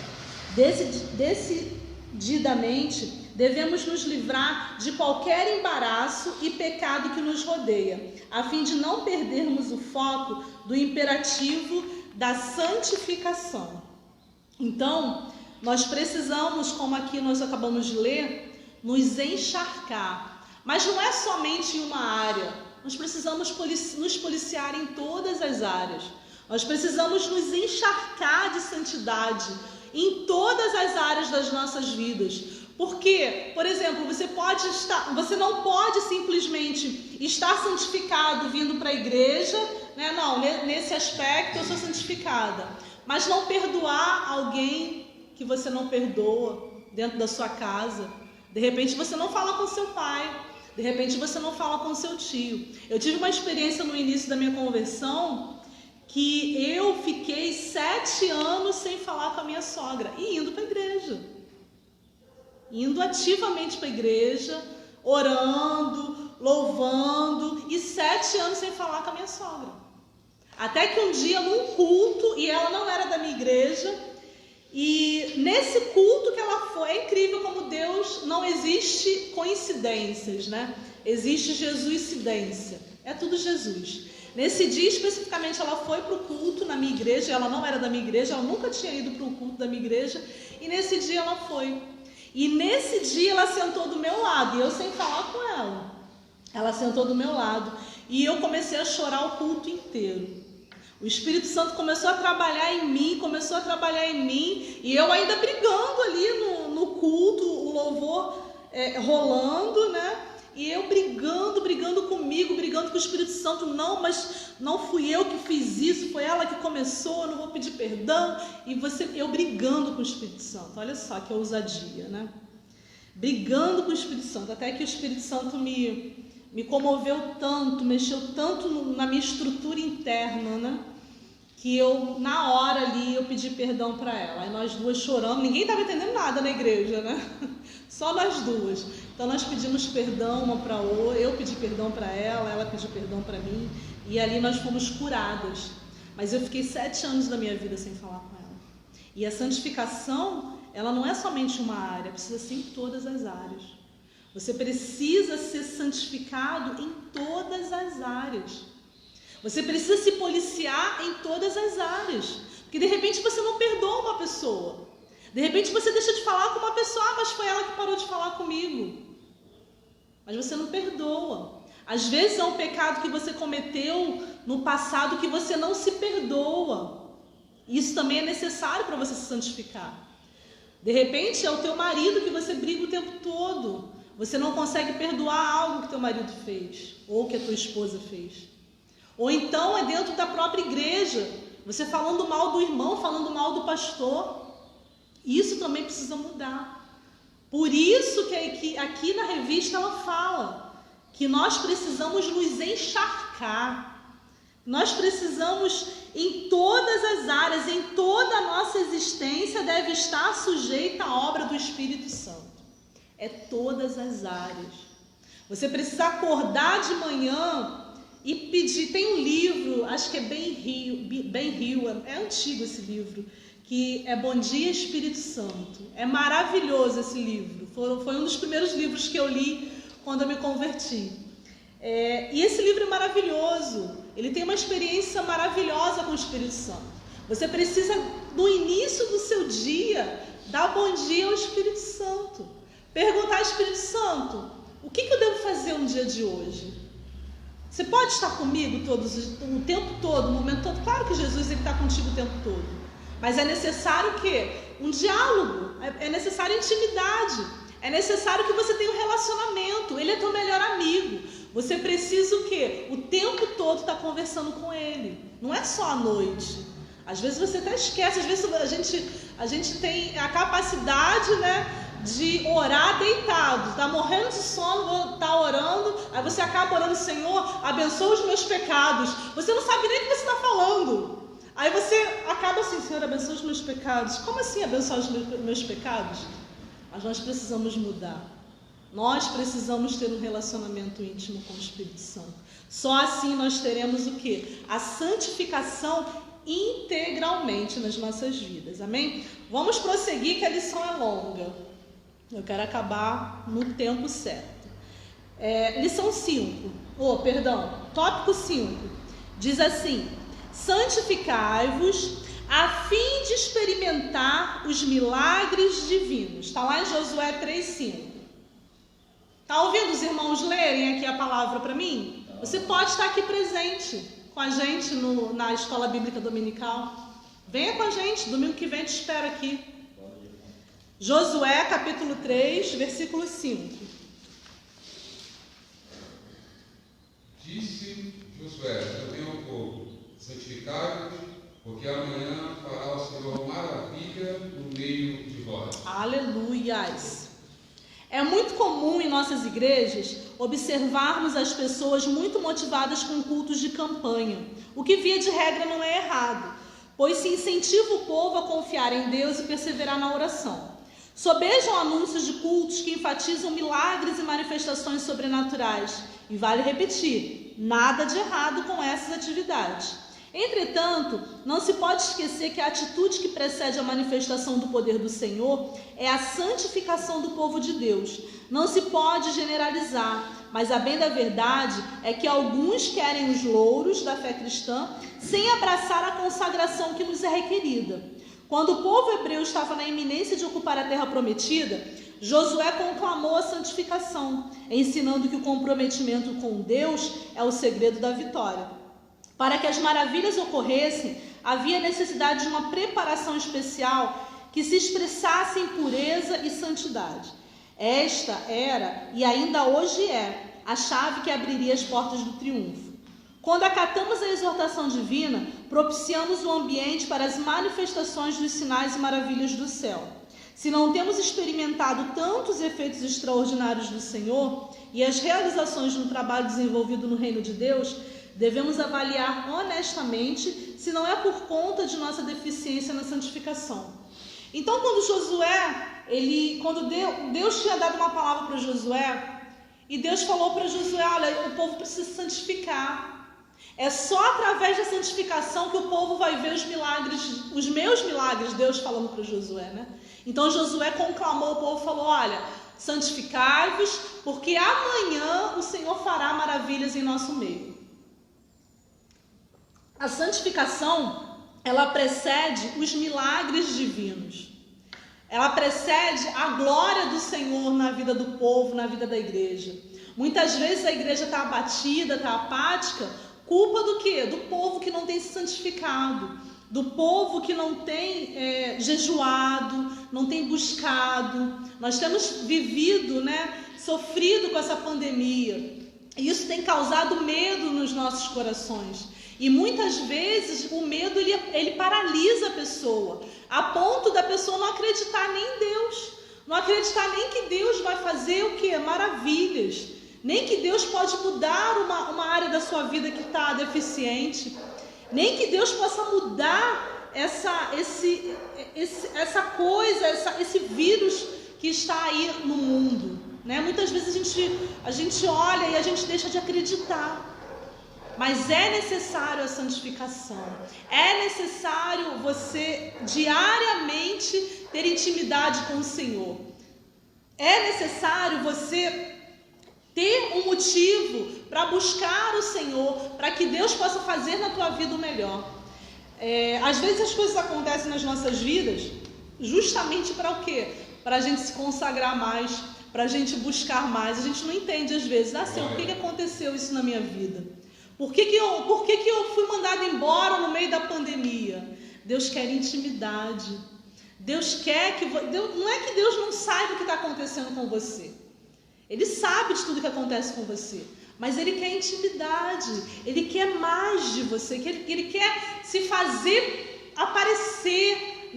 Decididamente, devemos nos livrar de qualquer embaraço e pecado que nos rodeia, a fim de não perdermos o foco do imperativo da santificação. Então, nós precisamos, como aqui nós acabamos de ler, nos encharcar. Mas não é somente em uma área, nós precisamos nos policiar em todas as áreas. Nós precisamos nos encharcar de santidade em todas as áreas das nossas vidas. Porque, por exemplo, você não pode simplesmente estar santificado vindo para a igreja, né? Não, nesse aspecto eu sou santificada, mas não perdoar alguém que você não perdoa dentro da sua casa. De repente você não fala com seu pai, de repente você não fala com seu tio. Eu tive uma experiência no início da minha conversão que eu fiquei 7 anos sem falar com a minha sogra e indo para a igreja. Indo ativamente para a igreja, orando, louvando, e 7 anos sem falar com a minha sogra. Até que um dia, num culto, e ela não era da minha igreja, e nesse culto que ela foi, é incrível como Deus, não existe coincidências, né? Existe Jesuscidência, é tudo Jesus. Nesse dia especificamente ela foi para o culto na minha igreja, ela não era da minha igreja, ela nunca tinha ido para um culto da minha igreja, e nesse dia ela foi. E nesse dia ela sentou do meu lado, e eu sem falar com ela. Ela sentou do meu lado, e eu comecei a chorar o culto inteiro. O Espírito Santo começou a trabalhar em mim, e eu ainda brigando ali no culto, o louvor rolando, né? E eu brigando comigo, brigando com o Espírito Santo. Não, mas não fui eu que fiz isso, foi ela que começou, eu não vou pedir perdão. E eu brigando com o Espírito Santo. Olha só que ousadia, né? Brigando com o Espírito Santo, até que o Espírito Santo me comoveu tanto, mexeu tanto na minha estrutura interna, né? Que eu, na hora ali, eu pedi perdão para ela. Aí nós duas choramos, ninguém estava entendendo nada na igreja, né? Só nós duas. Então nós pedimos perdão uma para a outra, eu pedi perdão para ela pediu perdão para mim, e ali nós fomos curadas. Mas eu fiquei 7 anos da minha vida sem falar com ela. E a santificação, ela não é somente uma área, precisa ser em todas as áreas. Você precisa ser santificado em todas as áreas. Você precisa se policiar em todas as áreas. Porque de repente você não perdoa uma pessoa. De repente você deixa de falar com uma pessoa, mas foi ela que parou de falar comigo. Mas você não perdoa. Às vezes é um pecado que você cometeu no passado que você não se perdoa. Isso também é necessário para você se santificar. De repente é o teu marido que você briga o tempo todo. Você não consegue perdoar algo que teu marido fez, ou que a tua esposa fez. Ou então é dentro da própria igreja, você falando mal do irmão, falando mal do pastor. Isso também precisa mudar. Por isso que aqui na revista ela fala que nós precisamos nos encharcar. Nós precisamos, em todas as áreas, em toda a nossa existência, deve estar sujeita à obra do Espírito Santo. É todas as áreas. Você precisa acordar de manhã e pedir. Tem um livro, acho que é Ben Hill, é antigo esse livro, que é Bom Dia Espírito Santo. É maravilhoso esse livro. Foi um dos primeiros livros que eu li quando eu me converti. E esse livro é maravilhoso. Ele tem uma experiência maravilhosa com o Espírito Santo. Você precisa, no início do seu dia, dar bom dia ao Espírito Santo. Perguntar ao Espírito Santo, o que eu devo fazer no dia de hoje? Você pode estar comigo o tempo todo, o momento todo? Claro que Jesus está contigo o tempo todo. Mas é necessário o quê? Um diálogo. É necessário intimidade. É necessário que você tenha um relacionamento. Ele é teu melhor amigo. Você precisa o quê? O tempo todo estar conversando com ele. Não é só à noite. Às vezes você até esquece. Às vezes a gente tem a capacidade, né, de orar deitado. Está morrendo de sono, está orando. Aí você acaba orando, Senhor, abençoa os meus pecados. Você não sabe nem o que você está falando. Aí você acaba assim, Senhor, abençoa os meus pecados. Como assim abençoar os meus pecados? Mas nós precisamos mudar. Nós precisamos ter um relacionamento íntimo com o Espírito Santo. Só assim nós teremos o quê? A santificação integralmente nas nossas vidas. Amém? Vamos prosseguir que a lição é longa. Eu quero acabar no tempo certo. Lição 5. Tópico 5. Diz assim: santificai-vos a fim de experimentar os milagres divinos. Está lá em Josué 3,5. Está ouvindo os irmãos lerem aqui a palavra para mim? Você pode estar aqui presente com a gente na Escola Bíblica Dominical. Venha com a gente, domingo que vem te espero aqui. Josué capítulo 3, versículo 5. Disse Josué também ao povo: santificai-vos, porque amanhã fará o Senhor maravilha no meio de vós. Aleluias! É muito comum em nossas igrejas observarmos as pessoas muito motivadas com cultos de campanha, o que via de regra não é errado, pois se incentiva o povo a confiar em Deus e perseverar na oração. Sobejam anúncios de cultos que enfatizam milagres e manifestações sobrenaturais, e vale repetir, nada de errado com essas atividades. Entretanto, não se pode esquecer que a atitude que precede a manifestação do poder do Senhor é a santificação do povo de Deus. Não se pode generalizar, mas a bem da verdade é que alguns querem os louros da fé cristã sem abraçar a consagração que nos é requerida. Quando o povo hebreu estava na iminência de ocupar a terra prometida, Josué conclamou a santificação, ensinando que o comprometimento com Deus é o segredo da vitória. Para que as maravilhas ocorressem, havia necessidade de uma preparação especial que se expressasse em pureza e santidade. Esta era, e ainda hoje é, a chave que abriria as portas do triunfo. Quando acatamos a exortação divina, propiciamos o ambiente para as manifestações dos sinais e maravilhas do céu. Se não temos experimentado tantos efeitos extraordinários do Senhor e as realizações no trabalho desenvolvido no reino de Deus, devemos avaliar honestamente se não é por conta de nossa deficiência na santificação. Então, quando Deus tinha dado uma palavra para Josué, e Deus falou para Josué: olha, o povo precisa se santificar. É só através da santificação que o povo vai ver os milagres, os meus milagres, Deus falando para Josué, né? Então Josué conclamou o povo e falou: olha, santificai-vos, porque amanhã o Senhor fará maravilhas em nosso meio. A santificação, ela precede os milagres divinos. Ela precede a glória do Senhor na vida do povo, na vida da igreja. Muitas vezes a igreja está abatida, está apática, culpa do quê? Do povo que não tem se santificado, do povo que não tem jejuado, não tem buscado. Nós temos vivido, sofrido com essa pandemia, e isso tem causado medo nos nossos corações. E muitas vezes o medo ele paralisa a pessoa, a ponto da pessoa não acreditar nem em Deus, não acreditar nem que Deus vai fazer o quê? Maravilhas, nem que Deus pode mudar uma área da sua vida que está deficiente, nem que Deus possa mudar esse vírus que está aí no mundo, Muitas vezes a gente olha e a gente deixa de acreditar. Mas é necessário a santificação, é necessário você diariamente ter intimidade com o Senhor, é necessário você ter um motivo para buscar o Senhor, para que Deus possa fazer na tua vida o melhor. Às vezes as coisas acontecem nas nossas vidas justamente para o quê? Para a gente se consagrar mais, para a gente buscar mais. A gente não entende às vezes, Senhor, por que aconteceu isso na minha vida? Por que eu fui mandado embora no meio da pandemia? Deus quer intimidade. Deus quer que... não é que Deus não saiba o que está acontecendo com você. Ele sabe de tudo que acontece com você. Mas Ele quer intimidade. Ele quer mais de você. Ele quer se fazer aparecer,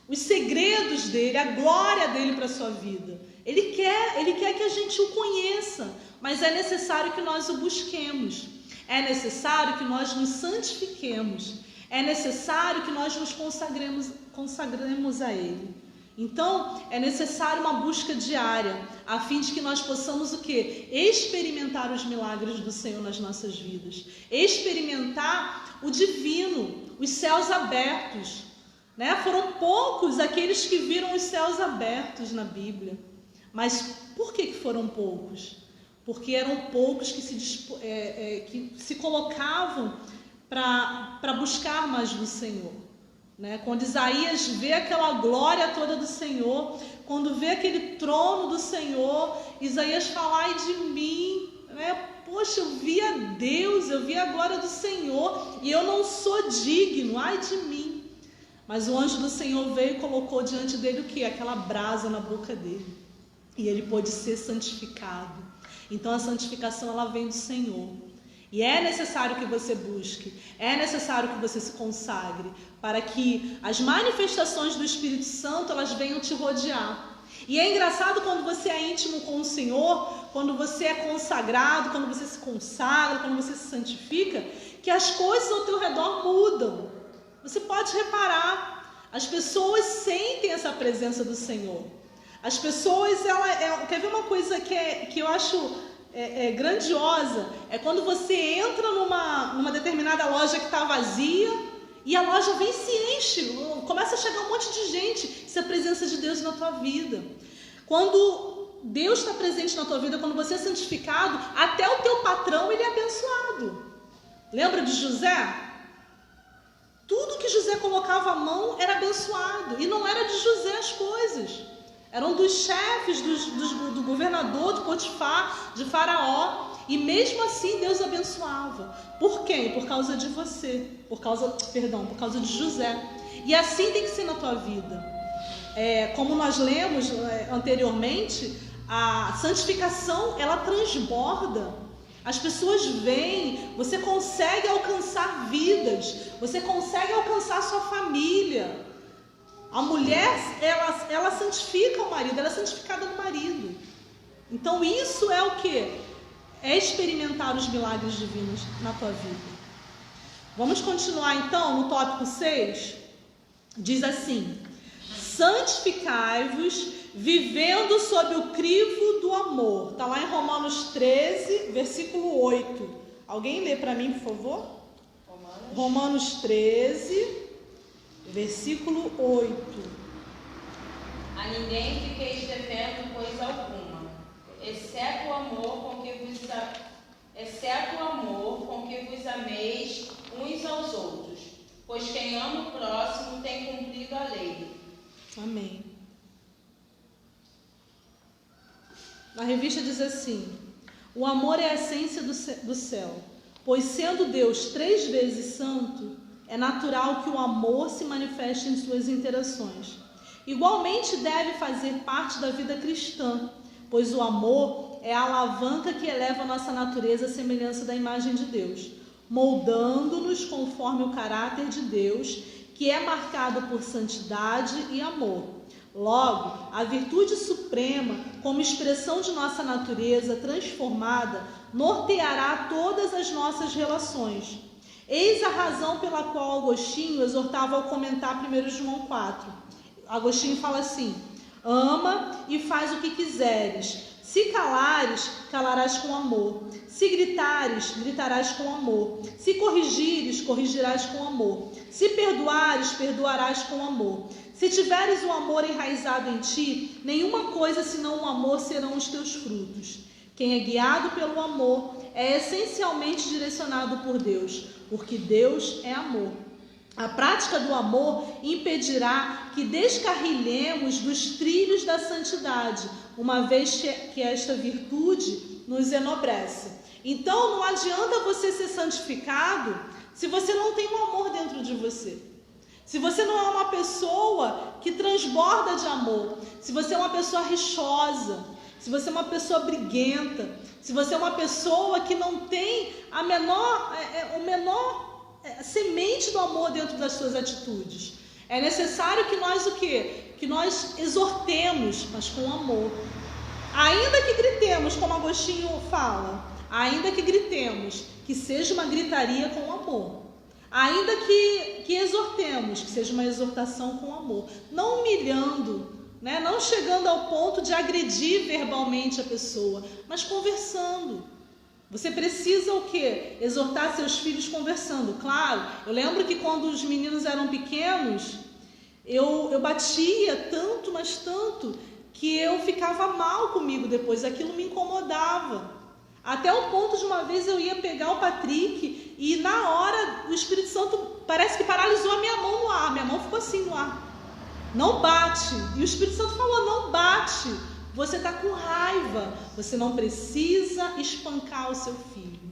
os segredos dEle, a glória dEle para a sua vida. Ele quer que a gente o conheça. Mas é necessário que nós o busquemos, é necessário que nós nos santifiquemos, é necessário que nós nos consagremos a Ele. Então, é necessário uma busca diária, a fim de que nós possamos o quê? Experimentar os milagres do Senhor nas nossas vidas, experimentar o divino, os céus abertos, Foram poucos aqueles que viram os céus abertos na Bíblia, mas por que foram poucos? Porque eram poucos que se colocavam para buscar mais do Senhor. Quando Isaías vê aquela glória toda do Senhor, quando vê aquele trono do Senhor, Isaías fala, ai de mim, poxa, eu vi a Deus, eu vi a glória do Senhor, e eu não sou digno, ai de mim. Mas o anjo do Senhor veio e colocou diante dele o quê? Aquela brasa na boca dele, e ele pôde ser santificado. Então a santificação ela vem do Senhor. E é necessário que você busque, é necessário que você se consagre, para que as manifestações do Espírito Santo elas venham te rodear. E é engraçado quando você é íntimo com o Senhor, quando você é consagrado, quando você se consagra, quando você se santifica, que as coisas ao teu redor mudam. Você pode reparar, as pessoas sentem essa presença do Senhor. As pessoas, quer ver uma coisa que eu acho grandiosa? É quando você entra numa determinada loja que está vazia e a loja vem e se enche, começa a chegar um monte de gente. Isso é a presença de Deus na tua vida. Quando Deus está presente na tua vida, quando você é santificado, até o teu patrão ele é abençoado. Lembra de José? Tudo que José colocava a mão era abençoado. E não era de José as coisas. Eram dos chefes, do governador, de Potifar, de Faraó. E mesmo assim Deus abençoava. Por quem? Por causa de você. Por causa de José. E assim tem que ser na tua vida. Como nós lemos anteriormente, a santificação, ela transborda. As pessoas vêm, você consegue alcançar vidas, você consegue alcançar sua família. A mulher, ela santifica o marido, ela é santificada no marido. Então isso é o quê? É experimentar os milagres divinos na tua vida. Vamos continuar então no tópico 6. Diz assim: santificai-vos vivendo sob o crivo do amor. Está lá em Romanos 13, versículo 8. Alguém lê para mim, por favor? Romanos 13, versículo 8. A ninguém fiqueis devendo coisa alguma, exceto o amor com que vos ameis uns aos outros, pois quem ama o próximo tem cumprido a lei. Amém. Na revista diz assim: o amor é a essência do céu, pois sendo Deus 3 vezes santo, é natural que o amor se manifeste em suas interações. Igualmente deve fazer parte da vida cristã, pois o amor é a alavanca que eleva a nossa natureza à semelhança da imagem de Deus, moldando-nos conforme o caráter de Deus, que é marcado por santidade e amor. Logo, a virtude suprema, como expressão de nossa natureza transformada, norteará todas as nossas relações. Eis a razão pela qual Agostinho exortava ao comentar 1 João 4. Agostinho fala assim: ama e faz o que quiseres. Se calares, calarás com amor. Se gritares, gritarás com amor. Se corrigires, corrigirás com amor. Se perdoares, perdoarás com amor. Se tiveres o amor enraizado em ti, nenhuma coisa senão o amor serão os teus frutos. Quem é guiado pelo amor é essencialmente direcionado por Deus, porque Deus é amor. A prática do amor impedirá que descarrilhemos dos trilhos da santidade, uma vez que esta virtude nos enobrece. Então não adianta você ser santificado se você não tem um amor dentro de você. Se você não é uma pessoa que transborda de amor, se você é uma pessoa rixosa, se você é uma pessoa briguenta, se você é uma pessoa que não tem a menor semente do amor dentro das suas atitudes, é necessário que nós o quê? Que nós exortemos, mas com amor. Ainda que gritemos, como Agostinho fala, ainda que gritemos, que seja uma gritaria com amor. Ainda que exortemos, que seja uma exortação com amor. Não humilhando, né? Não chegando ao ponto de agredir verbalmente a pessoa, mas conversando. Você precisa o quê? Exortar seus filhos conversando. Claro, eu lembro que quando os meninos eram pequenos, eu batia tanto, mas tanto, que eu ficava mal comigo depois, aquilo me incomodava. Até o ponto de uma vez eu ia pegar o Patrick e na hora o Espírito Santo parece que paralisou a minha mão no ar. Minha mão ficou assim no ar. Não bate. E o Espírito Santo falou, não bate. Você está com raiva. Você não precisa espancar o seu filho.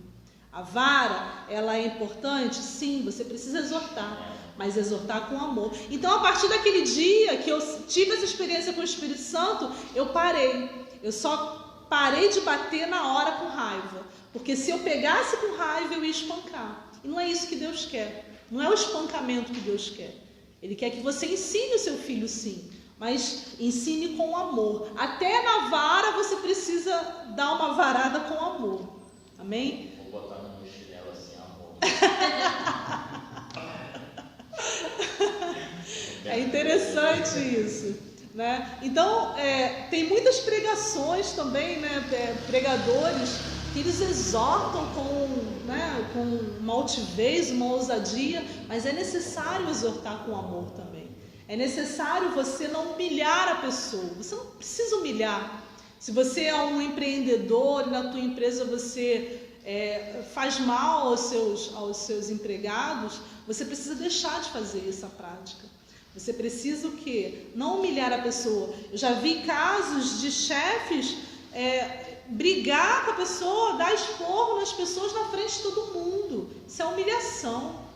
A vara, ela é importante? Sim, você precisa exortar. Mas exortar com amor. Então, a partir daquele dia que eu tive essa experiência com o Espírito Santo, eu parei. Eu só parei de bater na hora com raiva. Porque se eu pegasse com raiva, eu ia espancar. E não é isso que Deus quer. Não é o espancamento que Deus quer. Ele quer que você ensine o seu filho, sim. Mas ensine com amor. Até na vara você precisa dar uma varada com amor. Amém? Vou botar no meu chinelo assim, amor. É interessante isso, né? Então, tem muitas pregações também, né? Pregadores que eles exortam com uma altivez, uma ousadia, mas é necessário exortar com amor também. É necessário você não humilhar a pessoa. Você não precisa humilhar. Se você é um empreendedor e na tua empresa você faz mal aos seus empregados, você precisa deixar de fazer essa prática. Você precisa o quê? Não humilhar a pessoa. Eu já vi casos de chefes brigar com a pessoa, dar esporro nas pessoas na frente de todo mundo. Isso é humilhação.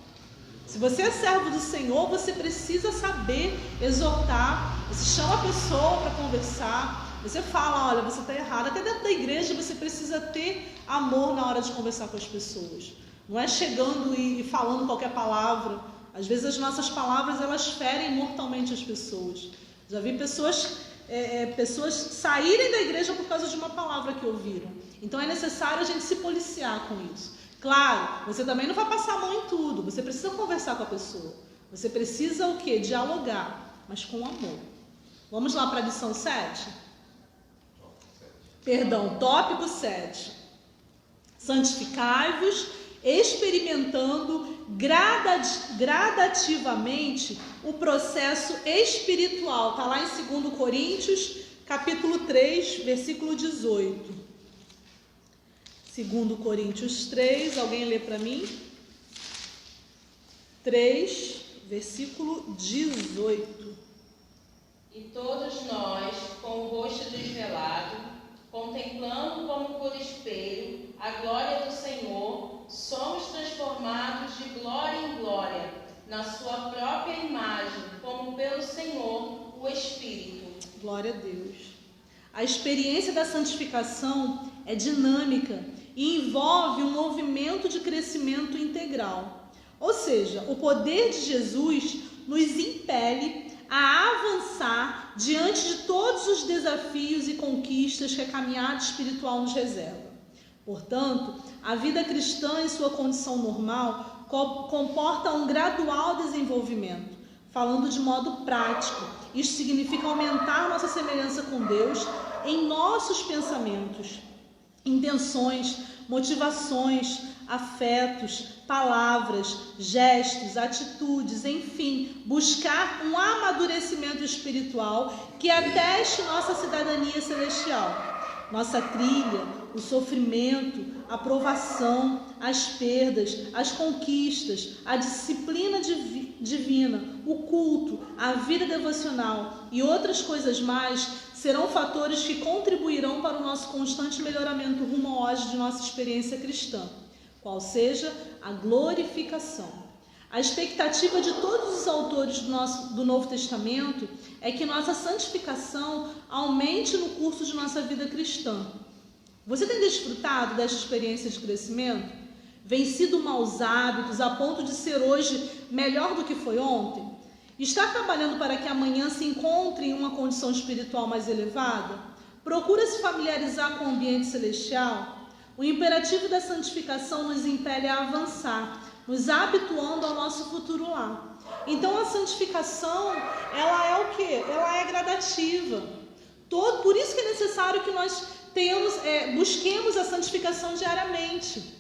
Se você é servo do Senhor, você precisa saber exortar. Você chama a pessoa para conversar. Você fala, olha, você está errado. Até dentro da igreja você precisa ter amor na hora de conversar com as pessoas. Não é chegando e falando qualquer palavra. Às vezes as nossas palavras, elas ferem mortalmente as pessoas. Já vi pessoas saírem da igreja por causa de uma palavra que ouviram. Então é necessário a gente se policiar com isso. Claro, você também não vai passar a mão em tudo. Você precisa conversar com a pessoa. Você precisa o quê? Dialogar, mas com amor. Vamos lá para a lição 7? Perdão, tópico 7. Santificai-vos, experimentando gradativamente o processo espiritual. Está lá em 2 Coríntios, capítulo 3, versículo 18. 2 Coríntios 3, alguém lê para mim? 3, versículo 18. E todos nós, com o rosto desvelado, com contemplando como por espelho a glória do Senhor, somos transformados de glória em glória, na sua própria imagem, como pelo Senhor, o Espírito. Glória a Deus. A experiência da santificação é dinâmica e envolve um movimento de crescimento integral. Ou seja, o poder de Jesus nos impele a avançar diante de todos os desafios e conquistas que a caminhada espiritual nos reserva. Portanto, a vida cristã em sua condição normal comporta um gradual desenvolvimento. Falando de modo prático, isso significa aumentar nossa semelhança com Deus em nossos pensamentos, intenções, motivações, afetos, palavras, gestos, atitudes, enfim, buscar um amadurecimento espiritual que ateste nossa cidadania celestial. Nossa trilha, o sofrimento, a provação, as perdas, as conquistas, a disciplina divina, o culto, a vida devocional e outras coisas mais serão fatores que contribuirão para o nosso constante melhoramento rumo ao auge de nossa experiência cristã, qual seja a glorificação. A expectativa de todos os autores do Novo Testamento é que nossa santificação aumente no curso de nossa vida cristã. Você tem desfrutado desta experiência de crescimento? Vencido maus hábitos a ponto de ser hoje melhor do que foi ontem? Está trabalhando para que amanhã se encontre em uma condição espiritual mais elevada? Procura se familiarizar com o ambiente celestial? O imperativo da santificação nos impele a avançar, nos habituando ao nosso futuro lá. Então a santificação, ela é o quê? Ela é gradativa. Por isso que é necessário que nós busquemos a santificação diariamente.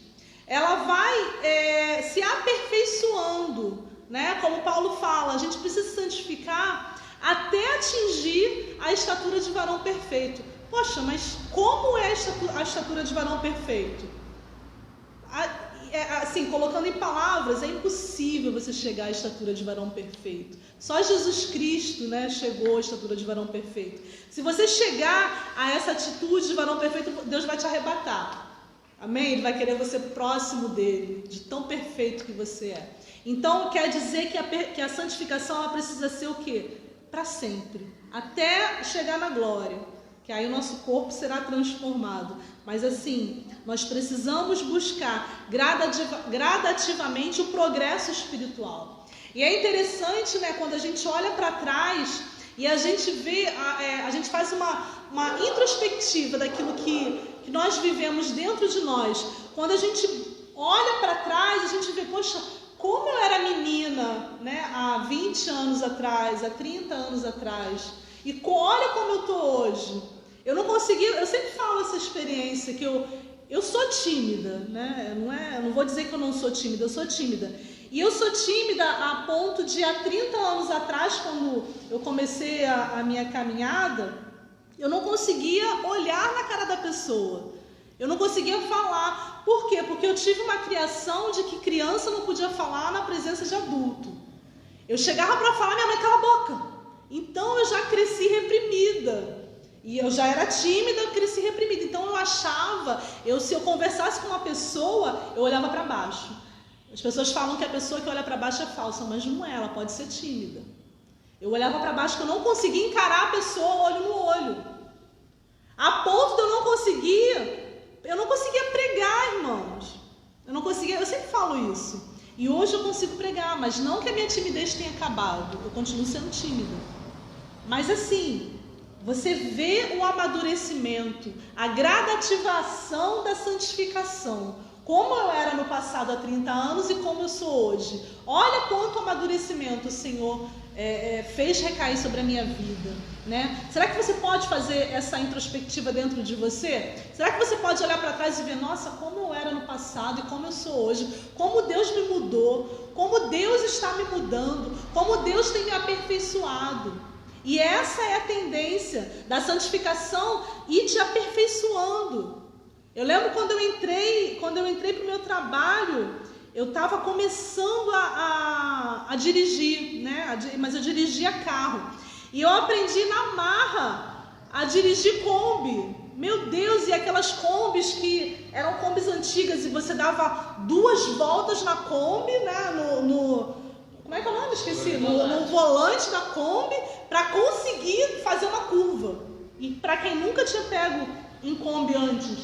Ela vai se aperfeiçoando, né? Como Paulo fala, a gente precisa se santificar até atingir a estatura de varão perfeito. Poxa, mas como é a estatura de varão perfeito? Assim, colocando em palavras, é impossível você chegar à estatura de varão perfeito. Só Jesus Cristo, né, chegou à estatura de varão perfeito. Se você chegar a essa atitude de varão perfeito, Deus vai te arrebatar. Amém? Ele vai querer você próximo dele, de tão perfeito que você é. Então, quer dizer que a santificação ela precisa ser o quê? Para sempre. Até chegar na glória. Que aí o nosso corpo será transformado. Mas assim, nós precisamos buscar gradativamente o progresso espiritual. E é interessante, né, quando a gente olha para trás e a gente vê, a gente faz uma introspectiva daquilo que nós vivemos dentro de nós. Quando a gente olha para trás, a gente vê, poxa, como eu era menina, né, há 20 anos atrás, há 30 anos atrás. E olha como eu estou hoje. Eu não consegui, eu sempre falo essa experiência, que eu sou tímida, né? Eu não vou dizer que eu não sou tímida, eu sou tímida. E eu sou tímida a ponto de, há 30 anos atrás, quando eu comecei a minha caminhada, eu não conseguia olhar na cara da pessoa. Eu não conseguia falar. Por quê? Porque eu tive uma criação de que criança não podia falar na presença de adulto. Eu chegava para falar, minha mãe, cala a boca. Então eu já cresci reprimida. E eu já era tímida, eu cresci reprimida. Então eu achava, se eu conversasse com uma pessoa, eu olhava para baixo. As pessoas falam que a pessoa que olha para baixo é falsa, mas não é, ela pode ser tímida. Eu olhava para baixo que eu não conseguia encarar a pessoa olho no olho. A ponto de eu não conseguia pregar, irmãos. Eu sempre falo isso. E hoje eu consigo pregar, mas não que a minha timidez tenha acabado. Eu continuo sendo tímida. Mas assim, você vê o amadurecimento, a gradativação da santificação. Como eu era no passado há 30 anos e como eu sou hoje. Olha quanto amadurecimento o Senhor fez recair sobre a minha vida, né? Será que você pode fazer essa introspectiva dentro de você? Será que você pode olhar para trás e ver, nossa, como eu era no passado e como eu sou hoje? Como Deus me mudou? Como Deus está me mudando? Como Deus tem me aperfeiçoado? E essa é a tendência da santificação ir te aperfeiçoando. Eu lembro quando eu entrei para o meu trabalho, eu estava começando a dirigir, né? Mas eu dirigia carro. E eu aprendi na marra a dirigir Kombi. Meu Deus, e aquelas Kombis que eram Kombis antigas e você dava 2 voltas na Kombi, né? Como é que é o nome? Esqueci. No volante da Kombi para conseguir fazer uma curva. E para quem nunca tinha pego em Kombi antes,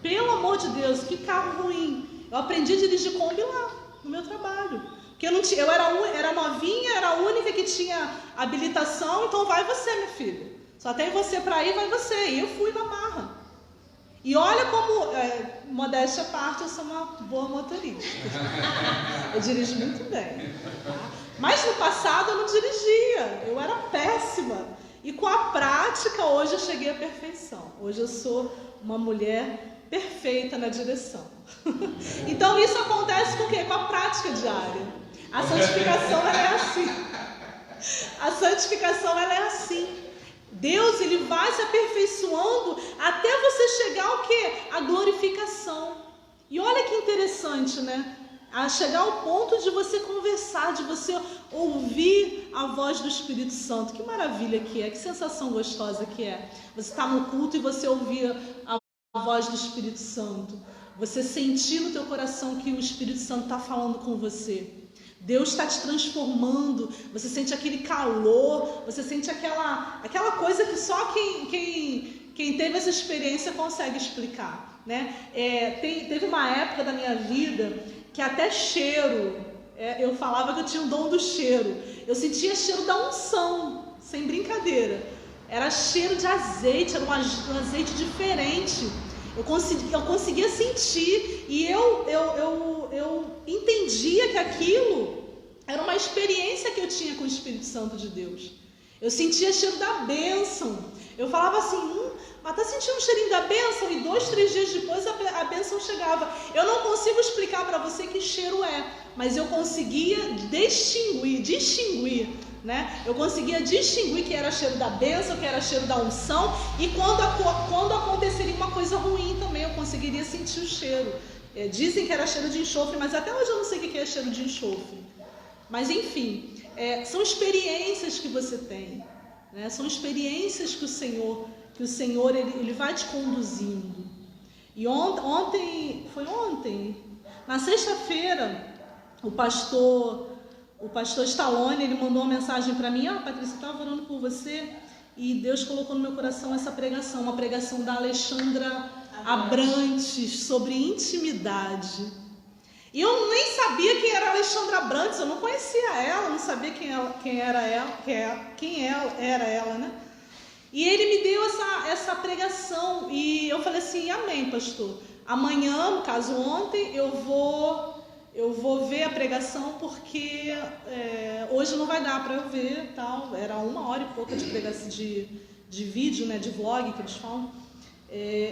pelo amor de Deus, que carro ruim. Eu aprendi a dirigir Kombi lá, no meu trabalho. Porque eu era novinha, era a única que tinha habilitação, então vai você, minha filha. Só tem você para ir, vai você. E eu fui na marra. E olha como, modéstia à parte, eu sou uma boa motorista. Eu dirijo muito bem. Tá? Mas no passado eu não dirigia, eu era péssima. E com a prática, hoje eu cheguei à perfeição. Hoje eu sou uma mulher perfeita na direção. Então isso acontece com o quê? Com a prática diária. A santificação, ela é assim. A santificação, ela é assim. Deus, ele vai se aperfeiçoando até você chegar ao quê? A glorificação. E olha que interessante, né? A chegar ao ponto de você conversar, de você ouvir a voz do Espírito Santo. Que maravilha que é, que sensação gostosa que é. Você está no culto e você ouvir a voz do Espírito Santo. Você sentir no teu coração que o Espírito Santo está falando com você. Deus está te transformando, você sente aquele calor, você sente aquela coisa que só quem teve essa experiência consegue explicar, né? Teve uma época da minha vida que até cheiro, eu falava que eu tinha o dom do cheiro. Eu sentia cheiro da unção, sem brincadeira. Era cheiro de azeite, era um azeite diferente. Eu conseguia sentir e eu entendia que aquilo era uma experiência que eu tinha com o Espírito Santo de Deus. Eu sentia cheiro da bênção. Eu falava assim, mas tá sentindo um cheirinho da bênção? E 2, 3 dias depois a bênção chegava. Eu não consigo explicar para você que cheiro é, mas eu conseguia distinguir, né? Eu conseguia distinguir que era cheiro da bênção, que era cheiro da unção, e quando aconteceria uma coisa ruim também, eu conseguiria sentir o cheiro. Dizem que era cheiro de enxofre, mas até hoje eu não sei o que é cheiro de enxofre. Mas enfim, são experiências que você tem, né? São experiências que o Senhor ele vai te conduzindo. E ontem, na sexta-feira, o pastor Stallone, ele mandou uma mensagem para mim: Patrícia, eu estava orando por você e Deus colocou no meu coração essa pregação, uma pregação da Alexandra Abrantes sobre intimidade. E eu nem sabia quem era a Alexandra Abrantes, eu não conhecia ela, não sabia quem era ela, né? E ele me deu essa pregação e eu falei assim: amém, pastor. Amanhã, no caso ontem, eu vou ver a pregação porque hoje não vai dar para eu ver, tal. Era 1 hora e pouca de pregação de vídeo, né, de vlog que eles falam.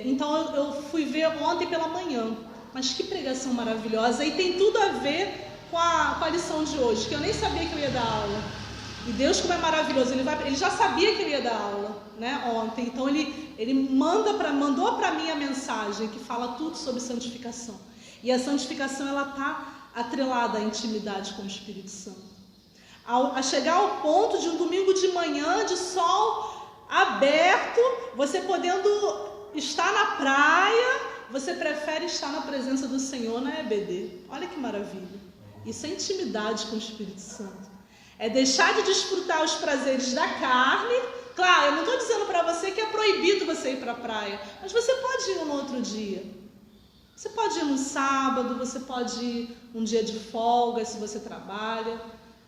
Então eu fui ver ontem pela manhã. Mas que pregação maravilhosa! E tem tudo a ver com a lição de hoje, que eu nem sabia que eu ia dar aula. E Deus, como é maravilhoso, ele já sabia que eu ia dar aula, né, ontem. Então ele mandou para mim a mensagem que fala tudo sobre santificação. E a santificação, ela está atrelada à intimidade com o Espírito Santo. A chegar ao ponto de um domingo de manhã, de sol aberto, você podendo estar na praia, você prefere estar na presença do Senhor na EBD. Olha que maravilha. Isso é intimidade com o Espírito Santo. É deixar de desfrutar os prazeres da carne. Claro, eu não estou dizendo para você que é proibido você ir para a praia, mas você pode ir no outro dia. Você pode ir no sábado, você pode ir um dia de folga se você trabalha.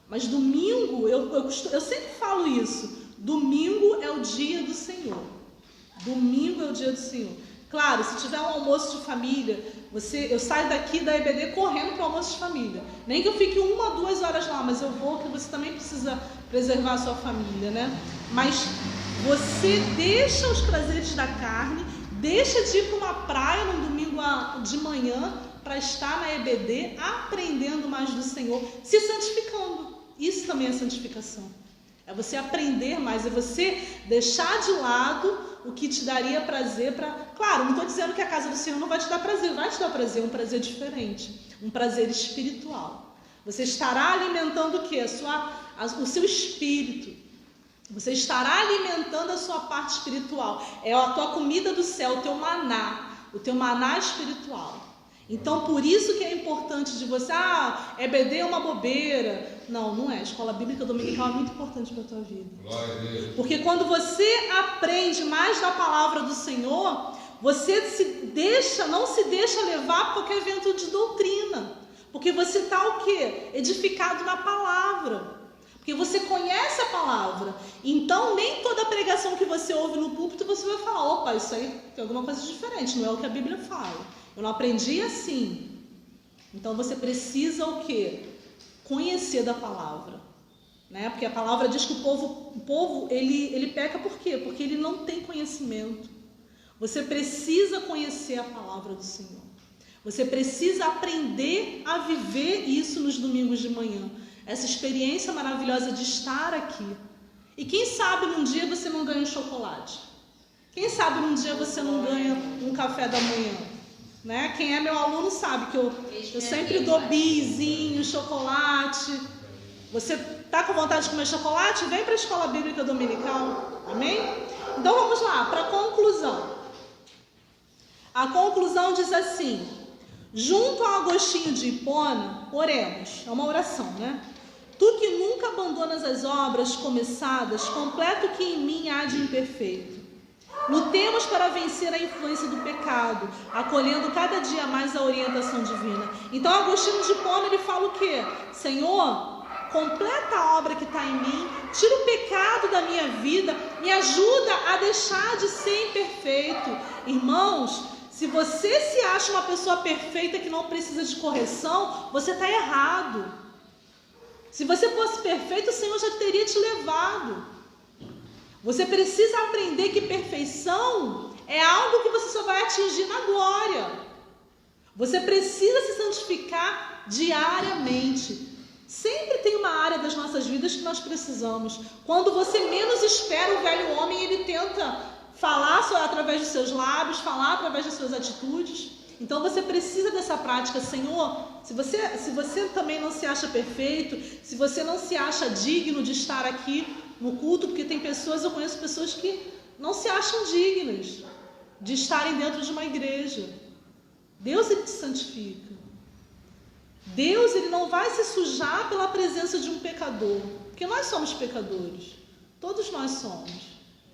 Mas domingo, eu sempre falo isso, domingo é o dia do Senhor. Domingo é o dia do Senhor. Claro, se tiver um almoço de família, eu saio daqui da EBD correndo para o almoço de família. Nem que eu fique 1 ou 2 horas lá, mas eu vou, que você também precisa preservar a sua família, né? Mas você deixa os prazeres da carne, deixa de ir para uma praia no domingo de manhã para estar na EBD, aprendendo mais do Senhor, se santificando. Isso também é santificação. É você aprender mais, é você deixar de lado o que te daria prazer para... Claro, não estou dizendo que a casa do Senhor não vai te dar prazer, vai te dar prazer, um prazer diferente, um prazer espiritual. Você estará alimentando o quê? O seu espírito. Você estará alimentando a sua parte espiritual. É a tua comida do céu, o teu maná espiritual. Então, por isso que é importante de você, EBD é uma bobeira. Não, não é. A escola bíblica dominical é muito importante para a tua vida. Glória a Deus. Porque quando você aprende mais da palavra do Senhor, você não se deixa levar por qualquer vento de doutrina. Porque você está o quê? Edificado na palavra. Porque você conhece a palavra. Então, nem toda pregação que você ouve no púlpito, você vai falar, opa, isso aí tem alguma coisa diferente, não é o que a Bíblia fala. Eu não aprendi assim. Então, você precisa o quê? Conhecer da palavra. Né? Porque a palavra diz que o povo ele peca por quê? Porque ele não tem conhecimento. Você precisa conhecer a palavra do Senhor. Você precisa aprender a viver isso nos domingos de manhã. Essa experiência maravilhosa de estar aqui. E quem sabe num dia você não ganha um chocolate? Quem sabe num dia você não ganha um café da manhã? Né? Quem é meu aluno sabe que eu sempre dou bizinho, chocolate. Você está com vontade de comer chocolate? Vem para a escola bíblica dominical. Amém? Então vamos lá, para a conclusão. A conclusão diz assim: junto ao Agostinho de Hipona, oremos. É uma oração, né? Tu que nunca abandonas as obras começadas, completa o que em mim há de imperfeito. Lutemos para vencer a influência do pecado, acolhendo cada dia mais a orientação divina. Então Agostinho de Hipona, ele fala o quê? Senhor, completa a obra que está em mim, tira o pecado da minha vida, me ajuda a deixar de ser imperfeito. Irmãos, se você se acha uma pessoa perfeita que não precisa de correção, você está errado. Se você fosse perfeito, o Senhor já teria te levado. Você precisa aprender que perfeição é algo que você só vai atingir na glória. Você precisa se santificar diariamente. Sempre tem uma área das nossas vidas que nós precisamos. Quando você menos espera, o velho homem, ele tenta falar só através dos seus lábios, falar através das suas atitudes. Então você precisa dessa prática. Senhor, se você também não se acha perfeito, se você não se acha digno de estar aqui no culto, porque eu conheço pessoas que não se acham dignas de estarem dentro de uma igreja. Deus, ele te santifica. Deus, ele não vai se sujar pela presença de um pecador, porque nós somos pecadores. Todos nós somos.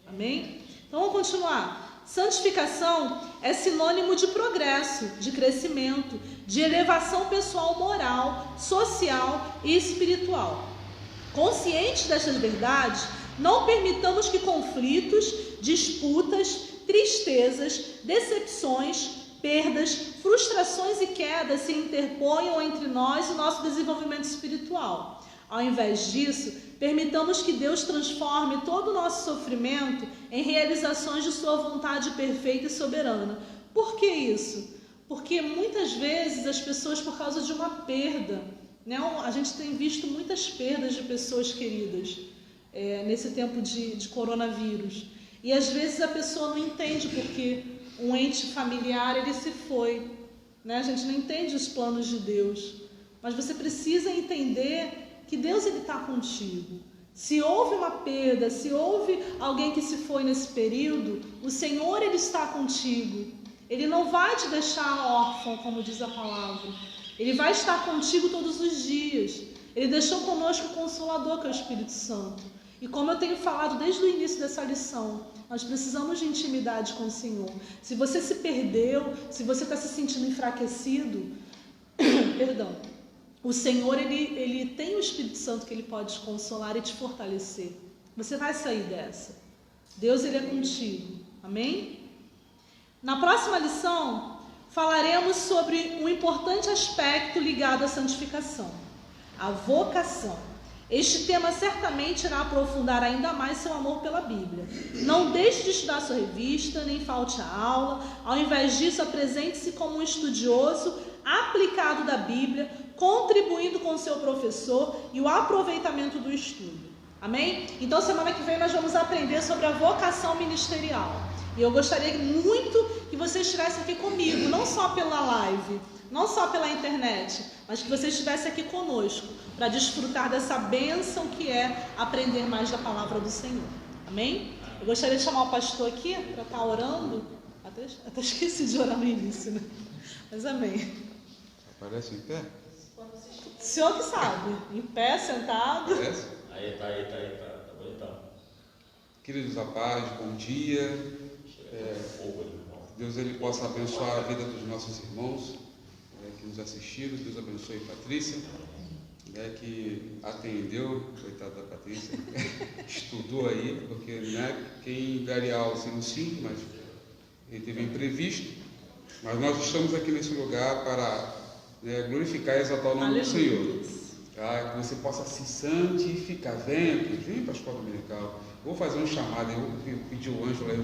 Amém? Então vamos continuar. Santificação é sinônimo de progresso, de crescimento, de elevação pessoal, moral, social e espiritual. Conscientes destas verdades, não permitamos que conflitos, disputas, tristezas, decepções, perdas, frustrações e quedas se interponham entre nós e nosso desenvolvimento espiritual. Ao invés disso, permitamos que Deus transforme todo o nosso sofrimento em realizações de sua vontade perfeita e soberana. Por que isso? Porque muitas vezes as pessoas, por causa de uma perda, né, a gente tem visto muitas perdas de pessoas queridas nesse tempo de coronavírus. E às vezes a pessoa não entende porque um ente familiar ele se foi. Né? A gente não entende os planos de Deus. Mas você precisa entender que Deus está contigo. Se houve uma perda, se houve alguém que se foi nesse período, o Senhor, ele está contigo. Ele não vai te deixar órfão, como diz a palavra. Ele vai estar contigo todos os dias. Ele deixou conosco o Consolador, que é o Espírito Santo. E como eu tenho falado desde o início dessa lição, nós precisamos de intimidade com o Senhor. Se você se perdeu, se você está se sentindo enfraquecido, perdão, o Senhor, ele tem o Espírito Santo que ele pode te consolar e te fortalecer. Você vai sair dessa. Deus, ele é contigo. Amém? Na próxima lição, falaremos sobre um importante aspecto ligado à santificação, a vocação. Este tema certamente irá aprofundar ainda mais seu amor pela Bíblia. Não deixe de estudar sua revista, nem falte a aula. Ao invés disso, apresente-se como um estudioso aplicado da Bíblia, contribuindo com o seu professor e o aproveitamento do estudo. Amém? Então, semana que vem nós vamos aprender sobre a vocação ministerial. E eu gostaria muito que você estivesse aqui comigo, não só pela live, não só pela internet, mas que você estivesse aqui conosco. para desfrutar dessa bênção que é aprender mais da palavra do Senhor. Amém? Eu gostaria de chamar o pastor aqui para estar orando. Até esqueci de orar no início, né? Mas amém. Aparece em pé? O senhor que sabe. Em pé, sentado. Aparece? Aí, tá bom então. Queridos da paz, bom dia. Fogo ali, irmão. Deus ele possa abençoar a vida dos nossos irmãos que nos assistiram. Deus abençoe Patrícia, que atendeu, coitada da Patrícia, estudou aí, porque quem daria aula seria o Cinco, mas ele teve imprevisto. Mas nós estamos aqui nesse lugar para glorificar e exaltar o nome do Senhor. Tá? Que você possa se santificar. Vem para a escola dominical. Vou fazer um chamado, eu vou pedir o Ângelo aí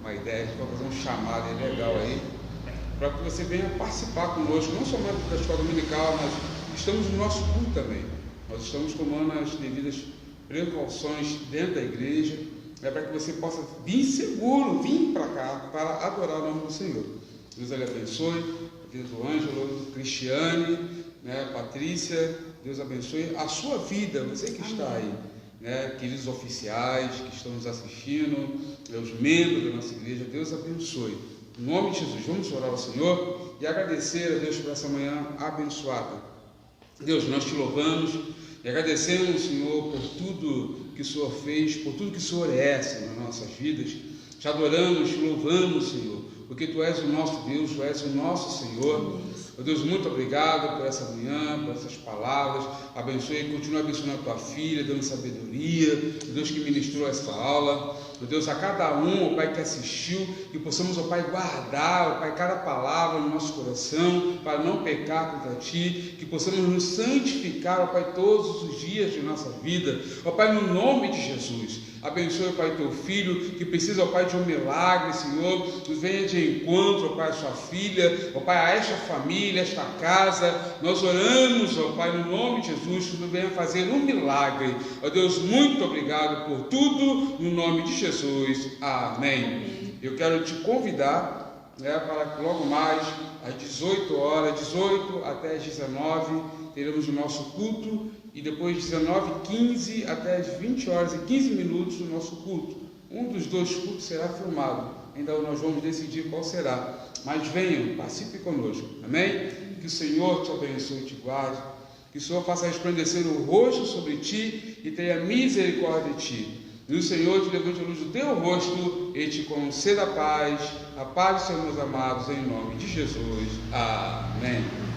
uma ideia, a gente vai fazer um chamado aí legal aí, para que você venha participar conosco, não somente da escola dominical, mas estamos no nosso culto também. Nós estamos tomando as devidas precauções dentro da igreja, para que você possa vir seguro, vir para cá, para adorar o nome do Senhor. Deus ele abençoe a vida do Ângelo, Cristiane, Patrícia, Deus abençoe a sua vida, você que está aí. Queridos oficiais que estão nos assistindo, os membros da nossa igreja, Deus abençoe. Em nome de Jesus, vamos orar ao Senhor e agradecer a Deus por essa manhã abençoada. Deus, nós te louvamos e agradecemos, Senhor, por tudo que o Senhor fez, por tudo que o Senhor é, Senhor, nas nossas vidas. Te adoramos, te louvamos, Senhor, porque Tu és o nosso Deus, Tu és o nosso Senhor. Meu Deus, muito obrigado por essa manhã, por essas palavras. Abençoe e continue abençoando a Tua filha, dando sabedoria. Meu Deus, que ministrou essa aula. Meu Deus, a cada um, ó Pai, que assistiu, que possamos, ó Pai, guardar, ó Pai, cada palavra no nosso coração, para não pecar contra Ti, que possamos nos santificar, ó Pai, todos os dias de nossa vida. Ó Pai, no nome de Jesus. Abençoe, ó Pai, Teu filho, que precisa, ó Pai, de um milagre, Senhor. Nos venha de encontro, ó Pai, a sua filha, ó Pai, a esta família, a esta casa. Nós oramos, ó Pai, no nome de Jesus, que Tu venha fazer um milagre. Ó Deus, muito obrigado por tudo, no nome de Jesus. Amém. Eu quero te convidar para que logo mais, às 18 horas, 18 até às 19, teremos o nosso culto. E depois de 19h15 até as 20 horas e 15 minutos o nosso culto. Um dos dois cultos será filmado. Ainda nós vamos decidir qual será. Mas venham, participe conosco. Amém? Que o Senhor te abençoe e te guarde. Que o Senhor faça resplandecer o rosto sobre ti e tenha misericórdia de ti. E o Senhor te levante a luz do teu rosto e te conceda a paz do Senhor, meus amados, em nome de Jesus. Amém.